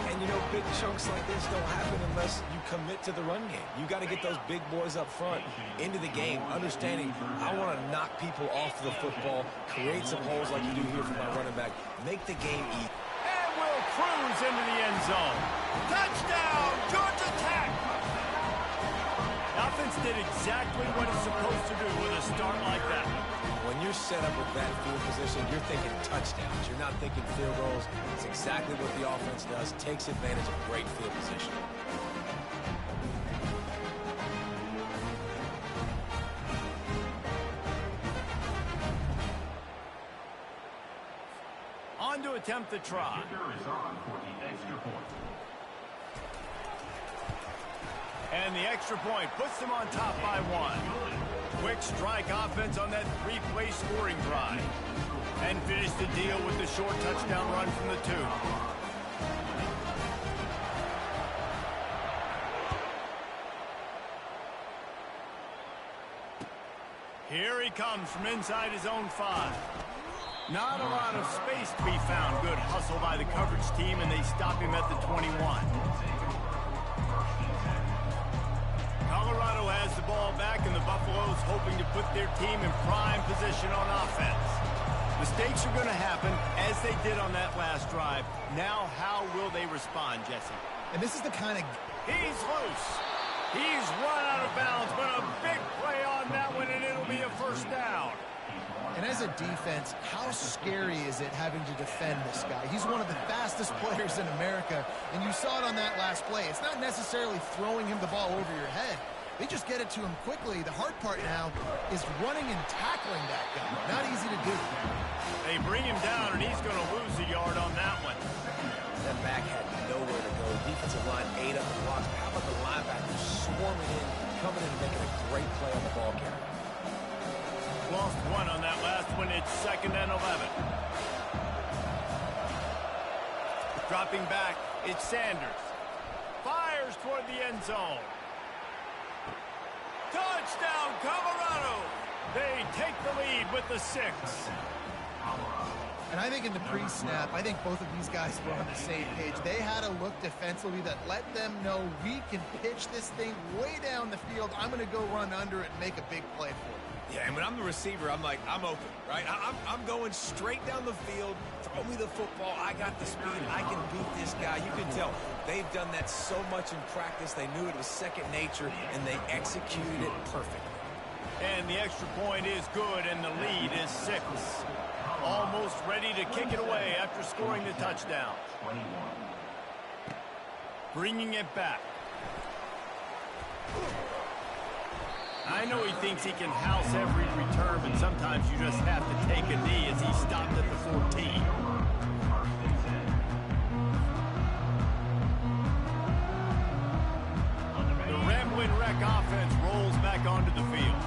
And, you know, big chunks like this don't happen unless you commit to the run game. You got to get those big boys up front into the game, understanding I want to knock people off the football, create some holes like you do here for my running back, make the game easy. And will cruise into the end zone. Touchdown, Georgia Tech. Offense did exactly what it's supposed to do with a start like that. When you're set up with that field position, you're thinking touchdowns. You're not thinking field goals. It's exactly what the offense does. Takes advantage of great field position. On to attempt the try. Kicker is on for the extra point. And the extra point puts them on top by 1. Quick strike offense on that 3-play scoring drive. And finish the deal with the short touchdown run from the 2. Here he comes from inside his own 5. Not a lot of space to be found. Good hustle by the coverage team, and they stop him at the 21. Colorado has the ball back, and the Buffaloes hoping to put their team in prime position on offense. Mistakes are going to happen, as they did on that last drive. Now, how will they respond, Jesse? And this is the kind of... He's loose. He's run out of bounds, but a big play on that one, and it'll be a 1st down. And as a defense, how scary is it having to defend this guy? He's one of the fastest players in America, and you saw it on that last play. It's not necessarily throwing him the ball over your head. They just get it to him quickly. The hard part now is running and tackling that guy. Not easy to do. They bring him down, and he's going to lose a yard on that one. That back had nowhere to go. Defensive line ate up the blocks. How about the linebackers swarming in, coming in and making a great play on the ball carrier? Lost 1 on that last one. It's 2nd and 11. Dropping back, it's Sanders. Fires toward the end zone. Touchdown, Colorado! They take the lead with the 6. And I think in the pre-snap, I think both of these guys were on the same page. They had a look defensively that let them know we can pitch this thing way down the field. I'm going to go run under it and make a big play for it. Yeah, and when I'm the receiver, I'm like, I'm open, right? I'm going straight down the field. Throw me the football. I got the speed. I can beat this guy. You can tell they've done that so much in practice. They knew it was second nature, and they executed it perfectly. And the extra point is good, and the lead is 6. Almost ready to kick it away after scoring the touchdown. 21. Bringing it back. I know he thinks he can house every return, but sometimes you just have to take a knee as he stopped at the 14. The Ramblin' Wreck offense rolls back onto the field.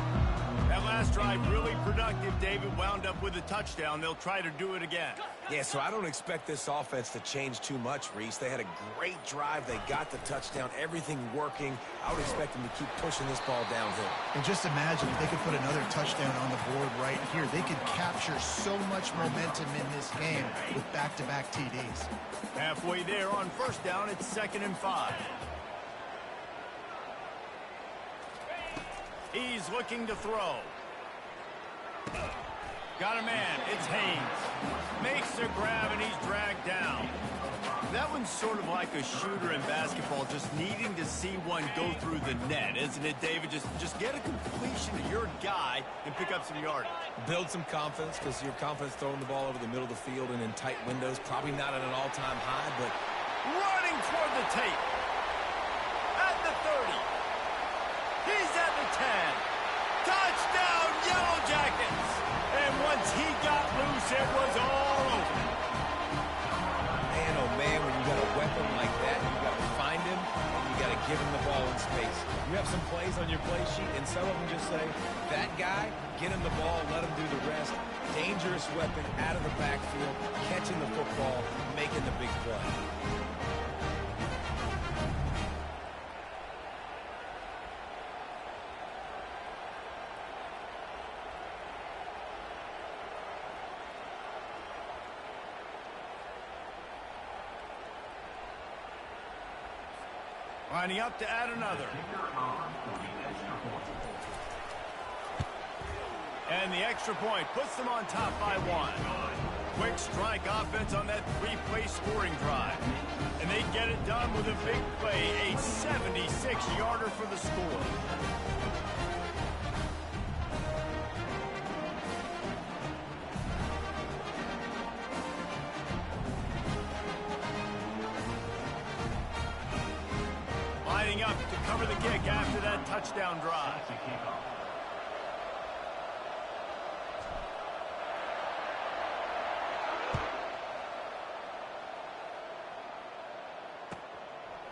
That last last drive really productive. David wound up with a touchdown. They'll try to do it again. Yeah, so I don't expect this offense to change too much, Reese. They had a great drive. They got the touchdown, everything working. I would expect them to keep pushing this ball downhill. And just imagine if they could put another touchdown on the board right here. They could capture so much momentum in this game with back-to-back TDs. Halfway there on first down, it's 2nd and 5. He's looking to throw. Got a man. It's Haynes. Makes a grab, and he's dragged down. That one's sort of like a shooter in basketball, just needing to see one go through the net, isn't it, David? Just get a completion to your guy and pick up some yardage. Build some confidence, because your confidence throwing the ball over the middle of the field and in tight windows, probably not at an all-time high, but Running toward the tape. At the 30. He's at the 10. Touchdown, Yellow Jackets! And once he got loose, it was all over. man, oh man, when you got a weapon like that, you got to find him, and you got to give him the ball in space. You have some plays on your play sheet, and some of them just say, that guy, get him the ball, let him do the rest. Dangerous weapon out of the backfield, catching the football, making the big play. Lining up to add another. And the extra point puts them on top by 1. Quick strike offense on that 3-play scoring drive. And they get it done with a big play, a 76-yarder for the score. Lining up to cover the kick after that touchdown drive.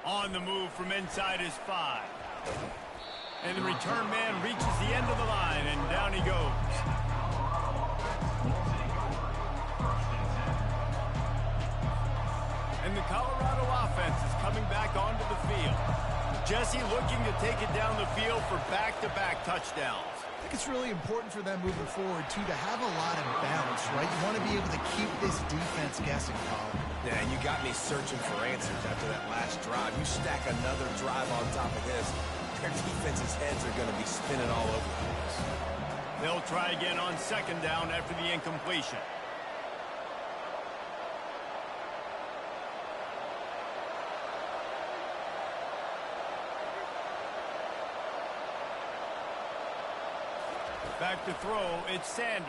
On the move from inside his 5. And the return man reaches the end of the line, and down he goes. And the Colorado offense is coming back onto the field. Jesse looking to take it down the field for back-to-back touchdowns. I think it's really important for them moving forward, too, to have a lot of balance, right? You want to be able to keep this defense guessing, Colin. Yeah, and you got me searching for answers after that last drive. You stack another drive on top of this, their defense's heads are going to be spinning all over the place. They'll try again on 2nd down after the incompletion. Back to throw, it's Sanders.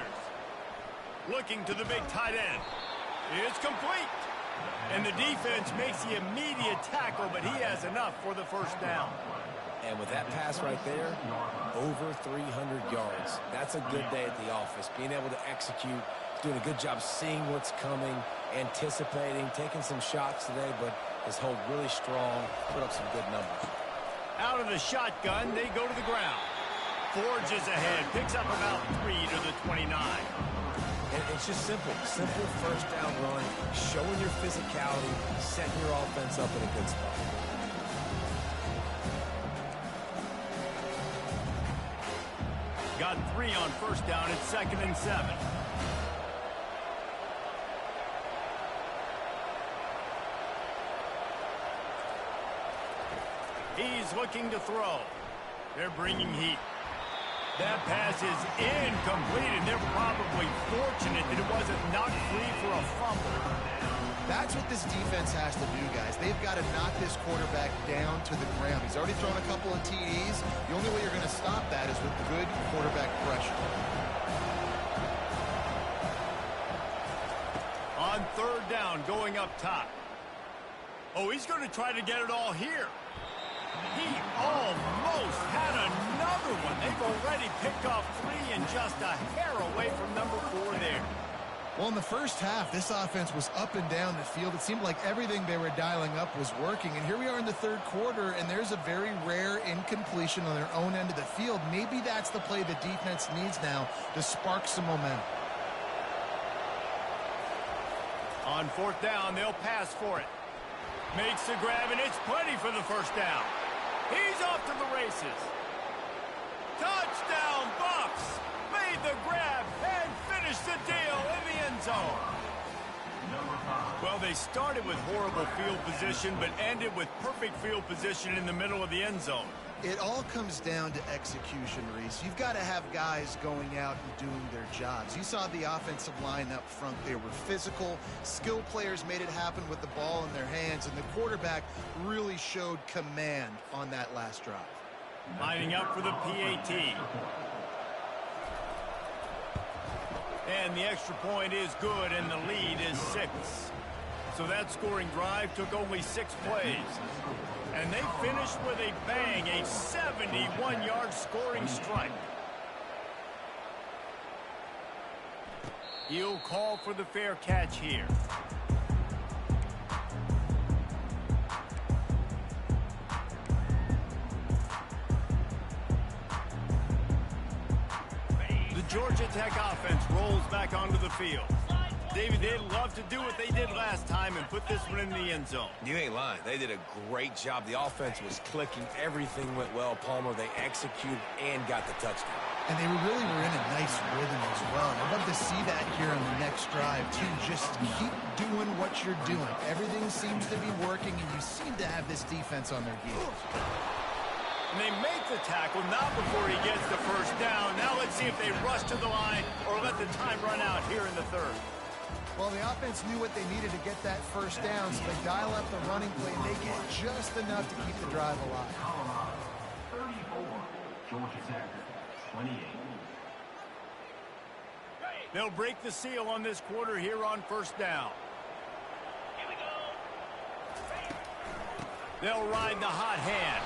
Looking to the big tight end. It's complete. And the defense makes the immediate tackle, but he has enough for the first down. And with that pass right there, over 300 yards. That's a good day at the office. Being able to execute, doing a good job seeing what's coming, anticipating, taking some shots today, but his hold really strong, put up some good numbers. Out of the shotgun, they go to the ground. Forges ahead, picks up about 3 to the 29. And it's just simple. Simple first down run, showing your physicality, setting your offense up in a good spot. Got 3 on first down. It's 2nd and 7. He's looking to throw. They're bringing heat. That pass is incomplete, and they're probably fortunate that it wasn't knocked free for a fumble. That's what this defense has to do, guys. They've got to knock this quarterback down to the ground. He's already thrown a couple of TDs. The only way you're going to stop that is with good quarterback pressure. On 3rd down, going up top. Oh, he's going to try to get it all here. He almost had another one. They've already picked off 3 and just a hair away from number 4 there. Well, in the first half, this offense was up and down the field. It seemed like everything they were dialing up was working. And here we are in the third quarter, and there's a very rare incompletion on their own end of the field. Maybe that's the play the defense needs now to spark some momentum. On fourth down, they'll pass for it. Makes the grab, and it's plenty for the first down. He's off to the races. Touchdown, Bucks! Made the grab and finished the deal in the end zone. Well, they started with horrible field position, but ended with perfect field position in the middle of the end zone. It all comes down to execution, Reese. You've got to have guys going out and doing their jobs. You saw the offensive line up front. They were physical. Skill players made it happen with the ball in their hands, and the quarterback really showed command on that last drive. Lining up for the PAT. And the extra point is good, and the lead is 6. So that scoring drive took only 6 plays. And they finished with a bang, a 71-yard scoring strike. He'll call for the fair catch here. The Georgia Tech offense rolls back onto the field. David, they'd love to do what they did last time and put this one in the end zone. You ain't lying. They did a great job. The offense was clicking. Everything went well, Palmer. They executed and got the touchdown. And they really were in a nice rhythm as well. I'd love to see that here on the next drive, too. Just keep doing what you're doing. Everything seems to be working, and you seem to have this defense on their heels. And they make the tackle, not before he gets the first down. Now let's see if they rush to the line or let the time run out here in the third. Well, the offense knew what they needed to get that first down, so they dial up the running play and make it just enough to keep the drive alive. Colorado 34, Georgia Tech 28. They'll break the seal on this quarter here on first down. Here we go. They'll ride the hot hand.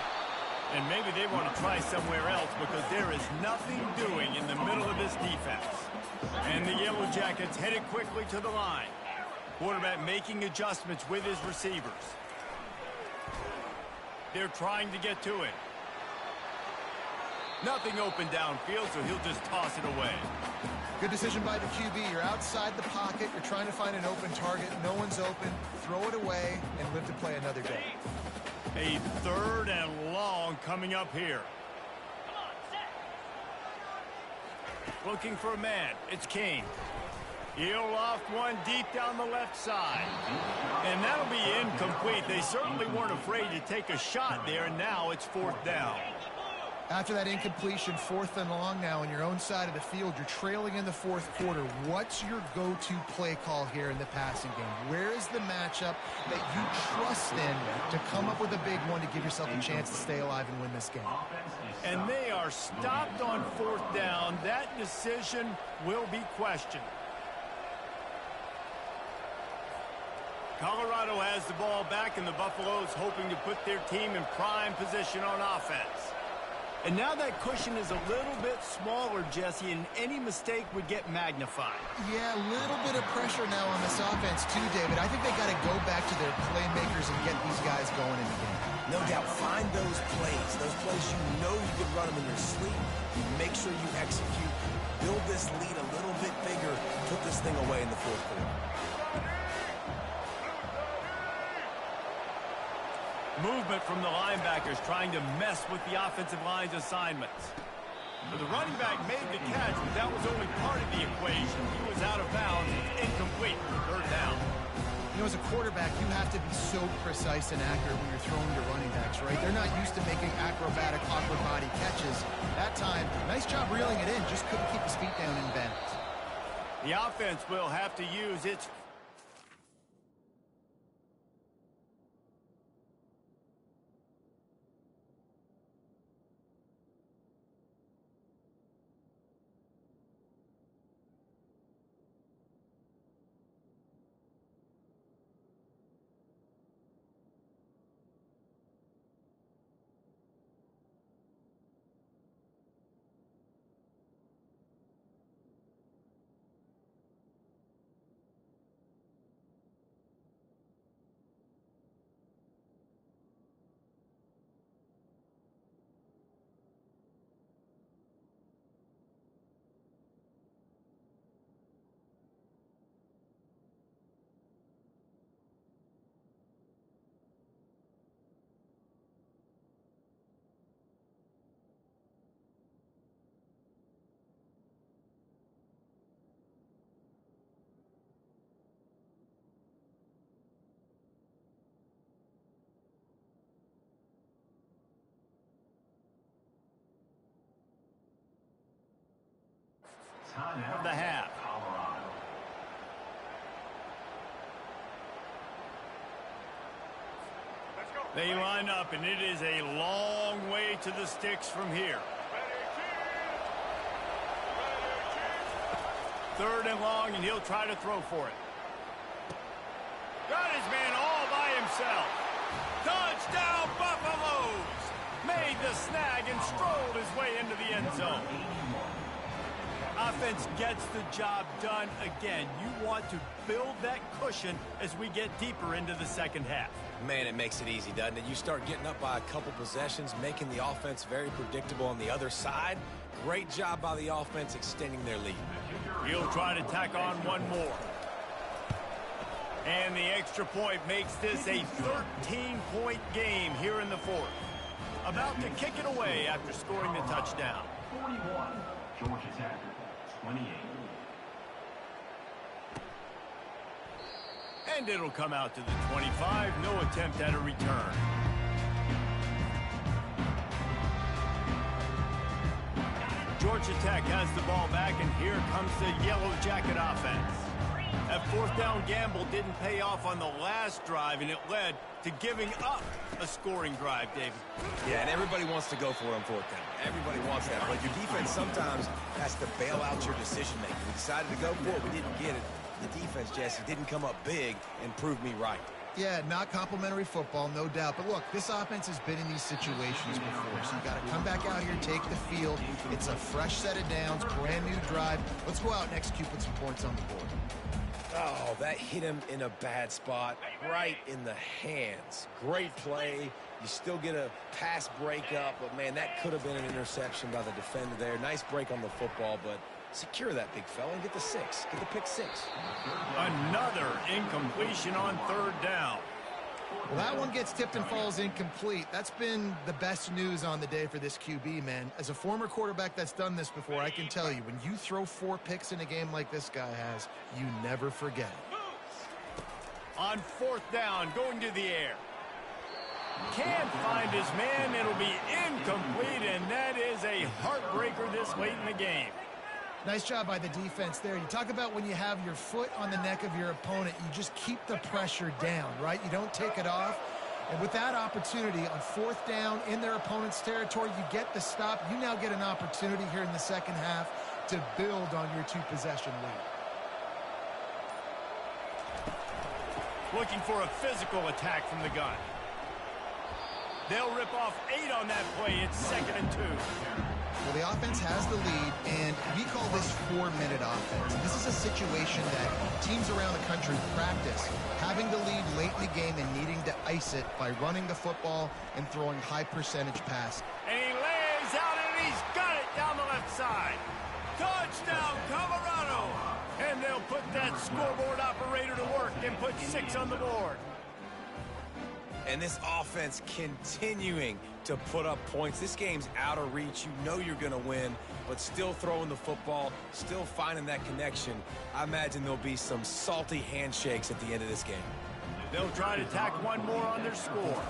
And maybe they want to try somewhere else because there is nothing doing in the middle of this defense. And the Yellow Jackets headed quickly to the line. Quarterback making adjustments with his receivers. They're trying to get to it. Nothing open downfield, so he'll just toss it away. Good decision by the QB. You're outside the pocket. You're trying to find an open target. No one's open. Throw it away and live to play another day. A third and long coming up here. Come on, set. Looking for a man. It's Kane. He'll loft one deep down the left side. And that'll be incomplete. They certainly weren't afraid to take a shot there, and now it's fourth down. After that incompletion, 4th and long now on your own side of the field, you're trailing in the fourth quarter. What's your go-to play call here in the passing game? Where is the matchup that you trust in to come up with a big one to give yourself a chance to stay alive and win this game? And they are stopped on fourth down. That decision will be questioned. Colorado has the ball back, and the Buffaloes hoping to put their team in prime position on offense. And now that cushion is a little bit smaller, Jesse, and any mistake would get magnified. Yeah, a little bit of pressure now on this offense too, David. I think they got to go back to their playmakers and get these guys going in the game. No doubt. Find those plays you know you could run them in your sleep. You make sure you execute. Build this lead a little bit bigger. Put this thing away in the fourth quarter. Movement from the linebackers trying to mess with the offensive line's assignments. So the running back made the catch, but that was only part of the equation. He was out of bounds. It's incomplete. Third down. You know, as a quarterback, you have to be so precise and accurate when you're throwing your running backs, right? They're not used to making acrobatic, awkward body catches. That time, nice job reeling it in. Just couldn't keep his feet down in bounds. The offense will have to use its of the half. Colorado. They line up, and it is a long way to the sticks from here. 3rd and long, and he'll try to throw for it. Got his man all by himself. Touchdown, Buffaloes! Made the snag and strolled his way into the end zone. Offense gets the job done again. You want to build that cushion as we get deeper into the second half. Man, it makes it easy, doesn't it? You start getting up by a couple possessions, making the offense very predictable on the other side. Great job by the offense extending their lead. He'll try to tack on one more. And the extra point makes this a 13-point game here in the 4th. About to kick it away after scoring the touchdown. 41, Georgia Tech, 28. And it'll come out to the 25. No attempt at a return. Georgia Tech has the ball back, and here comes the Yellow Jacket offense. That 4th down gamble didn't pay off on the last drive, and it led to giving up a scoring drive, David. Yeah, and everybody wants to go for it on 4th down. Everybody wants that, but your defense sometimes has to bail out your decision-making. We decided to go for it. We didn't get it. The defense, Jesse, didn't come up big and prove me right. Yeah, not complimentary football, no doubt. But look, this offense has been in these situations before, so you got to come back out here, take the field. It's a fresh set of downs, brand new drive. Let's go out and execute, put some points on the board. Oh, that hit him in a bad spot, right in the hands. Great play. You still get a pass breakup, but, man, that could have been an interception by the defender there. Nice break on the football, but secure that big fella and get the 6. Get the pick 6. Another incompletion on 3rd down. Well, that one gets tipped and falls incomplete. That's been the best news on the day for this QB, man. As a former quarterback that's done this before, I can tell you, when you throw 4 picks in a game like this guy has, you never forget it. On 4th down, going to the air. Can't find his man. It'll be incomplete, and that is a heartbreaker this late in the game. Nice job by the defense there. You talk about when you have your foot on the neck of your opponent, you just keep the pressure down, right? You don't take it off. And with that opportunity on 4th down in their opponent's territory, you get the stop. You now get an opportunity here in the second half to build on your 2-possession lead. Looking for a physical attack from the gun. They'll rip off 8 on that play. It's 2nd and 2. Well, the offense has the lead, and we call this 4-minute offense. This is a situation that teams around the country practice, having the lead late in the game and needing to ice it by running the football and throwing high-percentage passes. And he lays out, and he's got it down the left side. Touchdown, Colorado! And they'll put that scoreboard operator to work and put 6 on the board. And this offense continuing to put up points. This game's out of reach. You know you're going to win, but still throwing the football, still finding that connection. I imagine there'll be some salty handshakes at the end of this game. They'll try to tack one more on their score.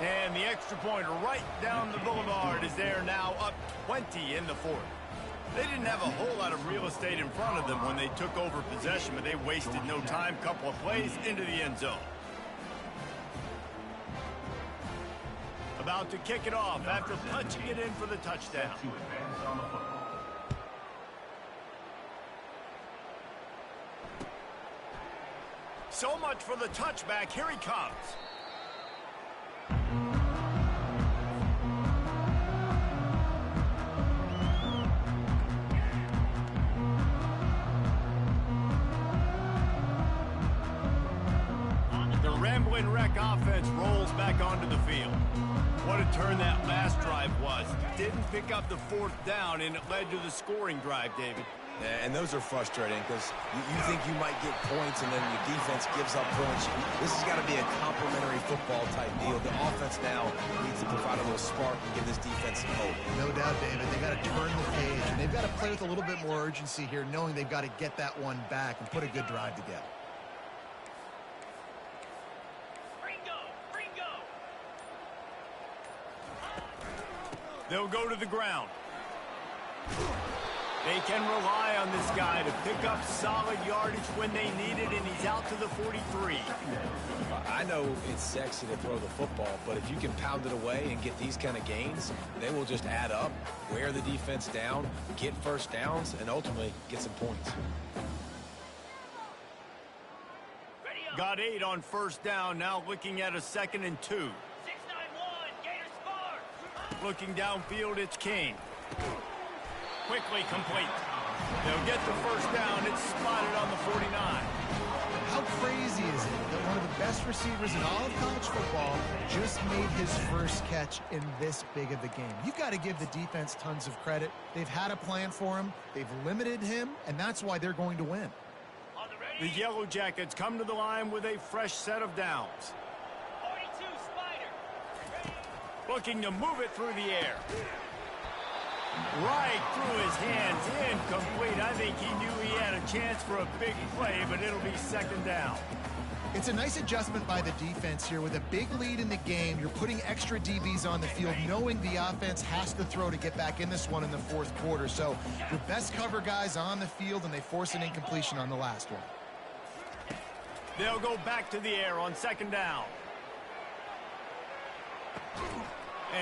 And the extra point right down the boulevard is there now, up 20 in the 4th. They didn't have a whole lot of real estate in front of them when they took over possession, but they wasted no time. Couple of plays into the end zone. About to kick it off after punching it in for the touchdown. To advance on the football. So much for the touchback. Here he comes. The Ramblin' Wreck offense rolls back onto the field. What a turn that last drive was. Didn't pick up the 4th down, and it led to the scoring drive, David. Yeah, and those are frustrating because you think you might get points and then your defense gives up points. This has got to be a complementary football type deal. The offense now needs to provide a little spark and give this defense some hope. No doubt, David. They've got to turn the page, and they've got to play with a little bit more urgency here, knowing they've got to get that one back and put a good drive together. They'll go to the ground. They can rely on this guy to pick up solid yardage when they need it, and he's out to the 43. I know it's sexy to throw the football, but if you can pound it away and get these kind of gains, they will just add up, wear the defense down, get first downs, and ultimately get some points. Got 8 on first down, now looking at a 2nd and 2. 6-9-1, Gators score. Looking downfield, it's King. Quickly complete. They'll get the first down. It's spotted on the 49. How crazy is it that one of the best receivers in all of college football just made his first catch in this big of a game? You've got to give the defense tons of credit. They've had a plan for him. They've limited him, and that's why they're going to win. The Yellow Jackets come to the line with a fresh set of downs. 42, Spider. Looking to move it through the air. Right through his hands, incomplete. I think he knew he had a chance for a big play, but it'll be 2nd down. It's a nice adjustment by the defense here. With a big lead in the game, you're putting extra DBs on the field, knowing the offense has to throw to get back in this one in the 4th quarter. So your best cover guys on the field, and they force an incompletion on the last one. They'll go back to the air on 2nd down.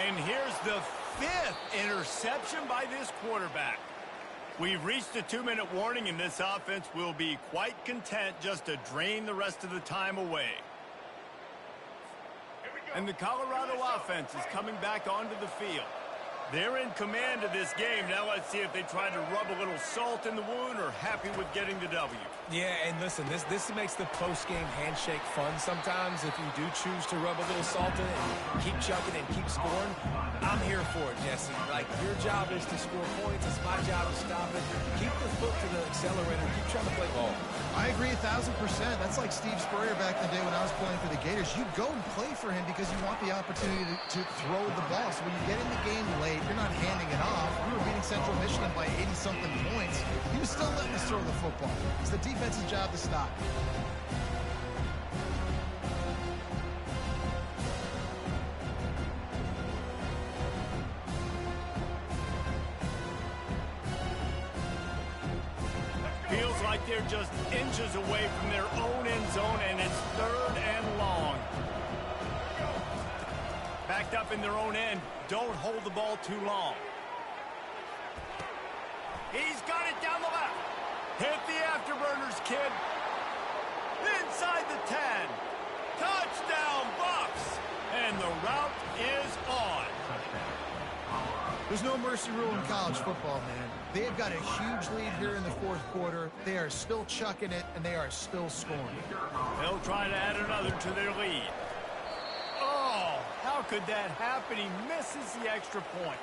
And here's the 5th interception by this quarterback. We've reached the 2-minute warning, and this offense will be quite content just to drain the rest of the time away. And the Colorado offense is coming back onto the field. They're in command of this game. Now let's see if they try to rub a little salt in the wound or happy with getting the W. Yeah, and listen, this makes the post-game handshake fun sometimes if you do choose to rub a little salt in it and keep chucking and keep scoring. I'm here for it, Jesse. Like, your job is to score points. It's my job to stop it. Keep the foot to the accelerator. Keep trying to play ball. I agree 1,000%. That's like Steve Spurrier back in the day when I was playing for the Gators. You go and play for him because you want the opportunity to throw the ball. So when you get in the game late, you're not handing it off. We were beating Central Michigan by 80-something points. He was still letting us throw the football. It's the defense's job to stop. Feels like they're just inches away from their own end zone, and it's 3rd and long. Backed up in their own end. Don't hold the ball too long. He's got it down the left. Hit the afterburners, kid. Inside the 10. Touchdown, Bucks. And the route is on. There's no mercy rule in college football, man. They've got a huge lead here in the 4th quarter. They are still chucking it, and they are still scoring. They'll try to add another to their lead. Oh, how could that happen? He misses the extra point.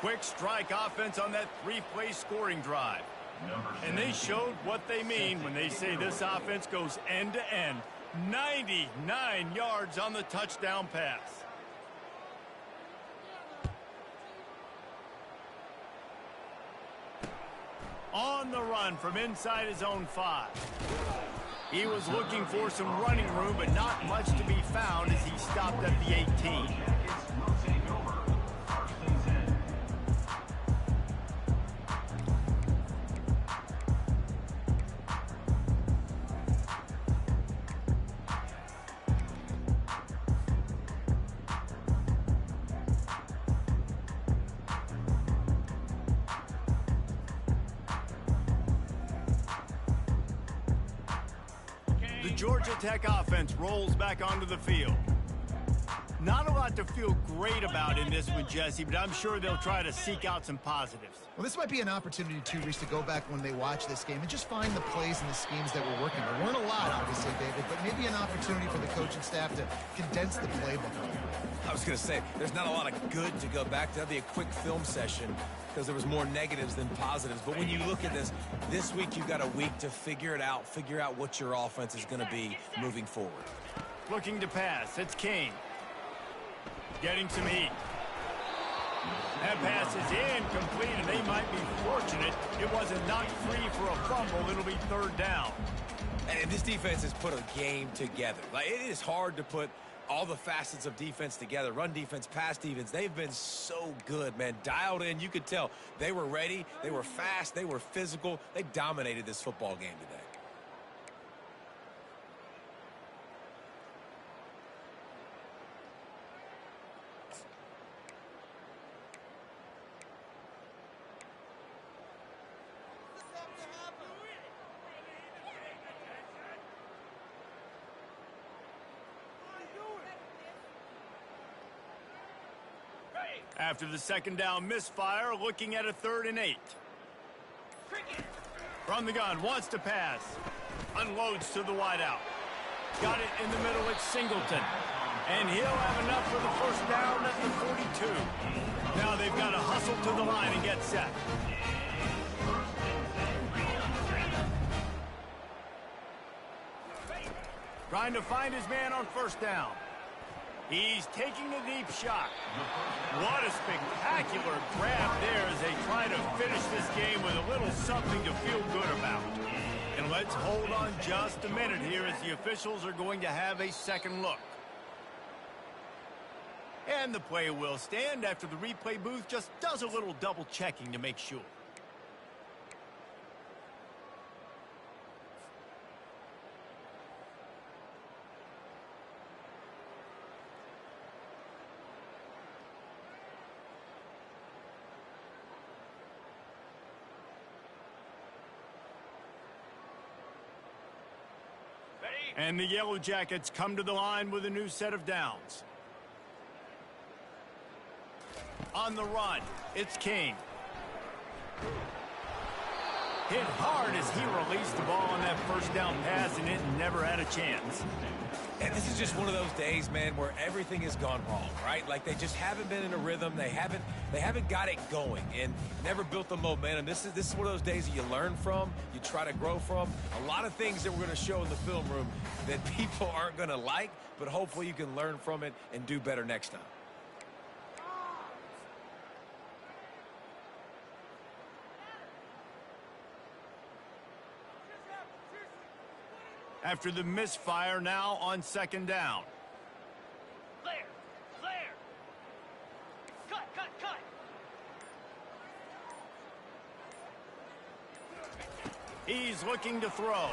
Quick strike offense on that 3-play scoring drive. And they showed what they mean when they say this offense goes end to end. 99 yards on the touchdown pass. On the run from inside his own 5. He was looking for some running room, but not much to be found as he stopped at the 18. The Georgia Tech offense rolls back onto the field. Not a lot to feel great about in this one, Jesse, but I'm sure they'll try to seek out some positives. Well, this might be an opportunity, too, Reese, to go back when they watch this game and just find the plays and the schemes that were working. There weren't a lot, obviously, David, but maybe an opportunity for the coaching staff to condense the playbook. I was going to say, there's not a lot of good to go back to. That'd be a quick film session because there was more negatives than positives. But when you look at this week you've got a week to figure it out, figure out what your offense is going to be moving forward. Looking to pass. It's King. Getting some heat. That pass is incomplete, and they might be fortunate it wasn't knocked free for a fumble. It'll be 3rd down. And this defense has put a game together. Like, it is hard to put all the facets of defense together, run defense, pass defense. They've been so good, man. Dialed in. You could tell they were ready. They were fast. They were physical. They dominated this football game today. After the second down misfire, looking at a 3rd and 8. From the gun, wants to pass. Unloads to the wideout. Got it in the middle, it's Singleton. And he'll have enough for the first down at the 42. Now they've got to hustle to the line and get set. Trying to find his man on first down. He's taking a deep shot. What a spectacular grab there as they try to finish this game with a little something to feel good about. And let's hold on just a minute here as the officials are going to have a second look. And the play will stand after the replay booth just does a little double checking to make sure. And the Yellow Jackets come to the line with a new set of downs. On the run, it's King. Hit hard as he released the ball on that first down pass, and it never had a chance. And this is just one of those days, man, where everything has gone wrong, right? Like they just haven't been in a rhythm. They haven't got it going and never built the momentum. This is one of those days that you learn from, you try to grow from. A lot of things that we're going to show in the film room that people aren't going to like, but hopefully you can learn from it and do better next time. After the misfire, now on second down. Clear! Clear! Cut! He's looking to throw.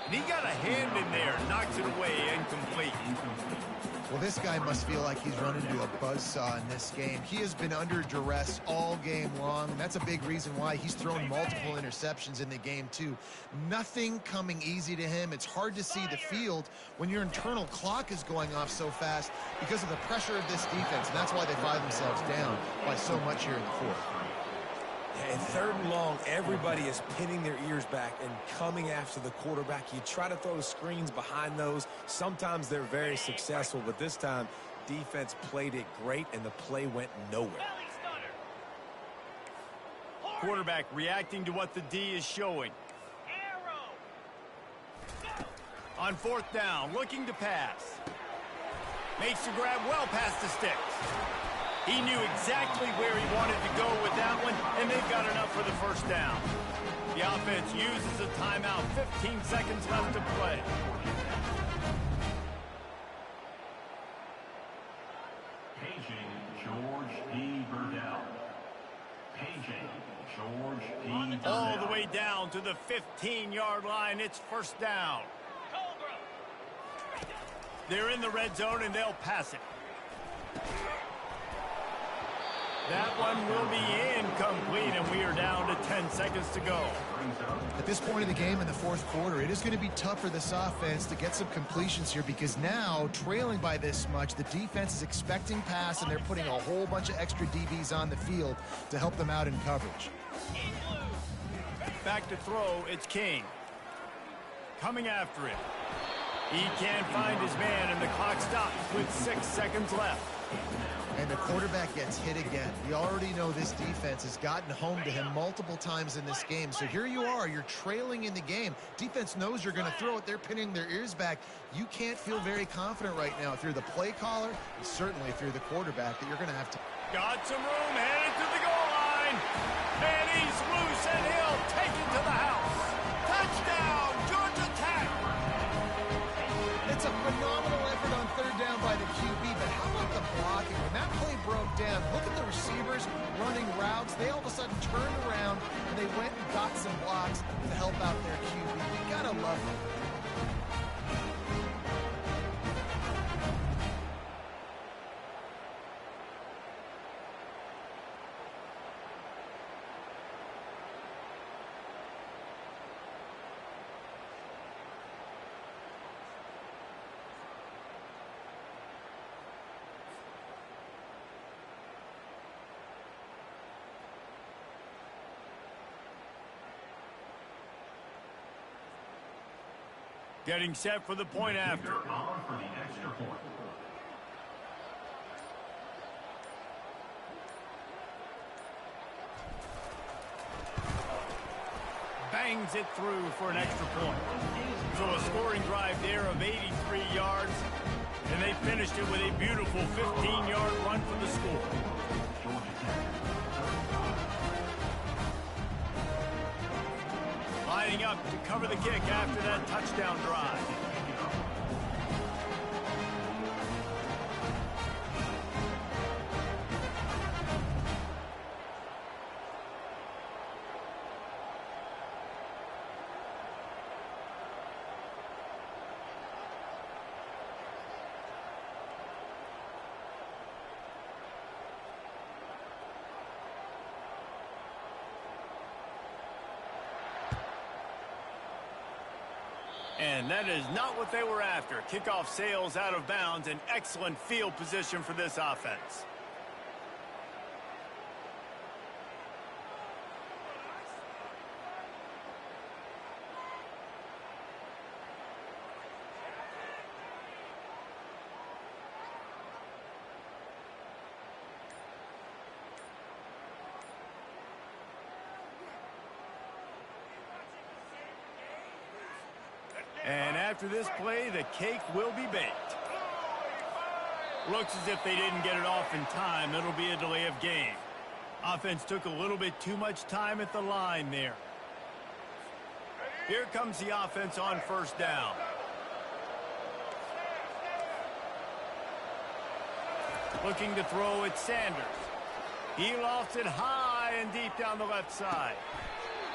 And he got a hand in there, knocks it away, incomplete. Well, this guy must feel like he's run into a buzzsaw in this game. He has been under duress all game long, and that's a big reason why he's thrown multiple interceptions in the game, too. Nothing coming easy to him. It's hard to see the field when your internal clock is going off so fast because of the pressure of this defense, and that's why they find themselves down by so much here in the fourth. And 3rd and long, everybody is pinning their ears back and coming after the quarterback. You try to throw screens behind those. Sometimes they're very successful, but this time, defense played it great, and the play went nowhere. Belly stunner! Quarterback reacting to what the D is showing. Arrow! Go! On 4th down, looking to pass. Makes the grab well past the sticks. He knew exactly where he wanted to go with that one, and they've got enough for the first down. The offense uses a timeout, 15 seconds left to play. Paging George P. Burdell. Paging George P. Burdell. All the way down to the 15-yard line. It's first down. Cobra! They're in the red zone, and they'll pass it. That one will be incomplete, and we are down to 10 seconds to go. At this point in the game in the fourth quarter, it is going to be tough for this offense to get some completions here because now, trailing by this much, the defense is expecting pass, and they're putting a whole bunch of extra DBs on the field to help them out in coverage. Back to throw, it's King. Coming after him. He can't find his man, and the clock stops with 6 seconds left. And the quarterback gets hit again. We already know this defense has gotten home to him multiple times in this game. So here you are, you're trailing in the game. Defense knows you're going to throw it. They're pinning their ears back. You can't feel very confident right now if you're the play caller, and certainly if you're the quarterback, that you're going to have to. Got some room, headed to the goal line. And he's loose, and he'll take it to the house. Touchdown, Georgia Tech. It's a phenomenal about the blocking? When that play broke down, look at the receivers running routes. They all of a sudden turned around, and they went and got some blocks to help out their QB. You gotta love it. Getting set for the point after. You're on for the extra point. Bangs it through for an extra point. So a scoring drive there of 83 yards, and they finished it with a beautiful 15-yard run for the score. Lining up to cover the kick after that touchdown drive. And that is not what they were after. Kickoff sails out of bounds, and excellent field position for this offense. And after this play, the cake will be baked. Looks as if they didn't get it off in time. It'll be a delay of game. Offense took a little bit too much time at the line there. Here comes the offense on first down. Looking to throw it, Sanders. He lofts it high and deep down the left side.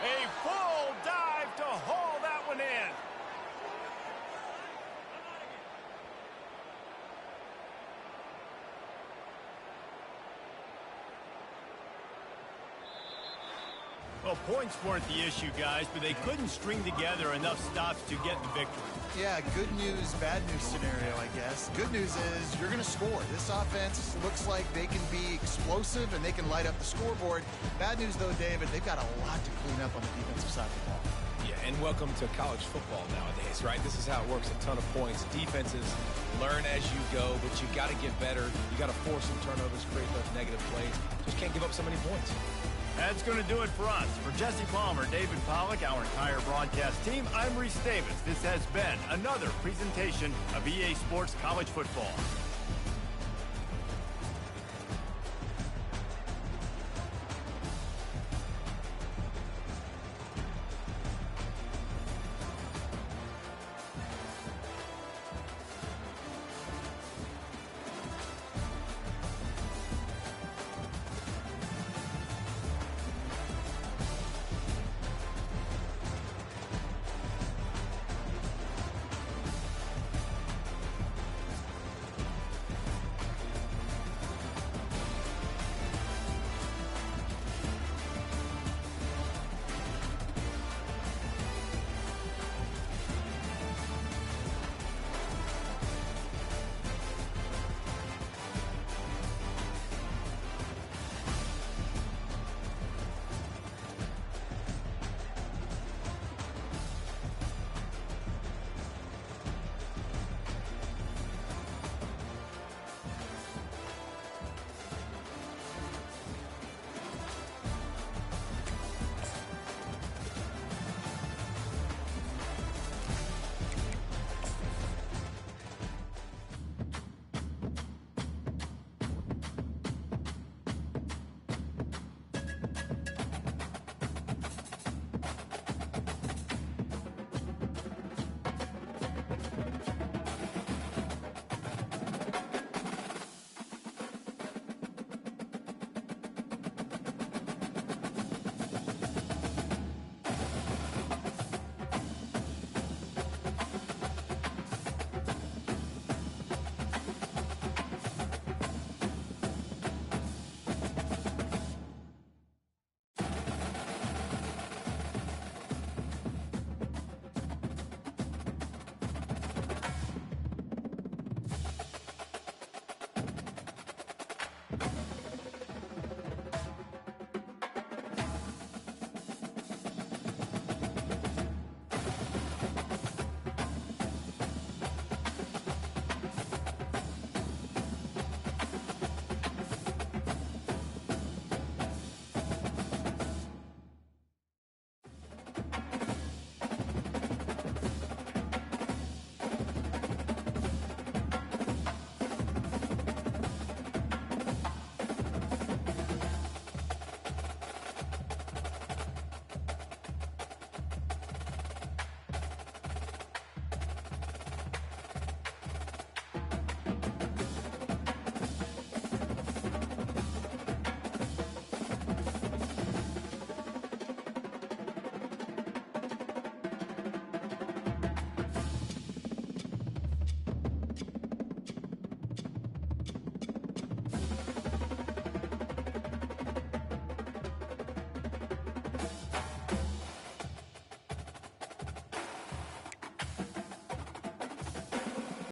A full dive to haul that one in. Well, points weren't the issue, guys, but they couldn't string together enough stops to get the victory. Yeah, good news, bad news scenario, I guess. Good news is you're going to score. This offense looks like they can be explosive and they can light up the scoreboard. Bad news, though, David, they've got a lot to clean up on the defensive side of the ball. Yeah, and welcome to college football nowadays, right? This is how it works, a ton of points. Defenses learn as you go, but you got to get better. You got to force some turnovers, create those negative plays. Just can't give up so many points. That's going to do it for us. For Jesse Palmer, David Pollack, our entire broadcast team, I'm Reese Davis. This has been another presentation of EA Sports College Football.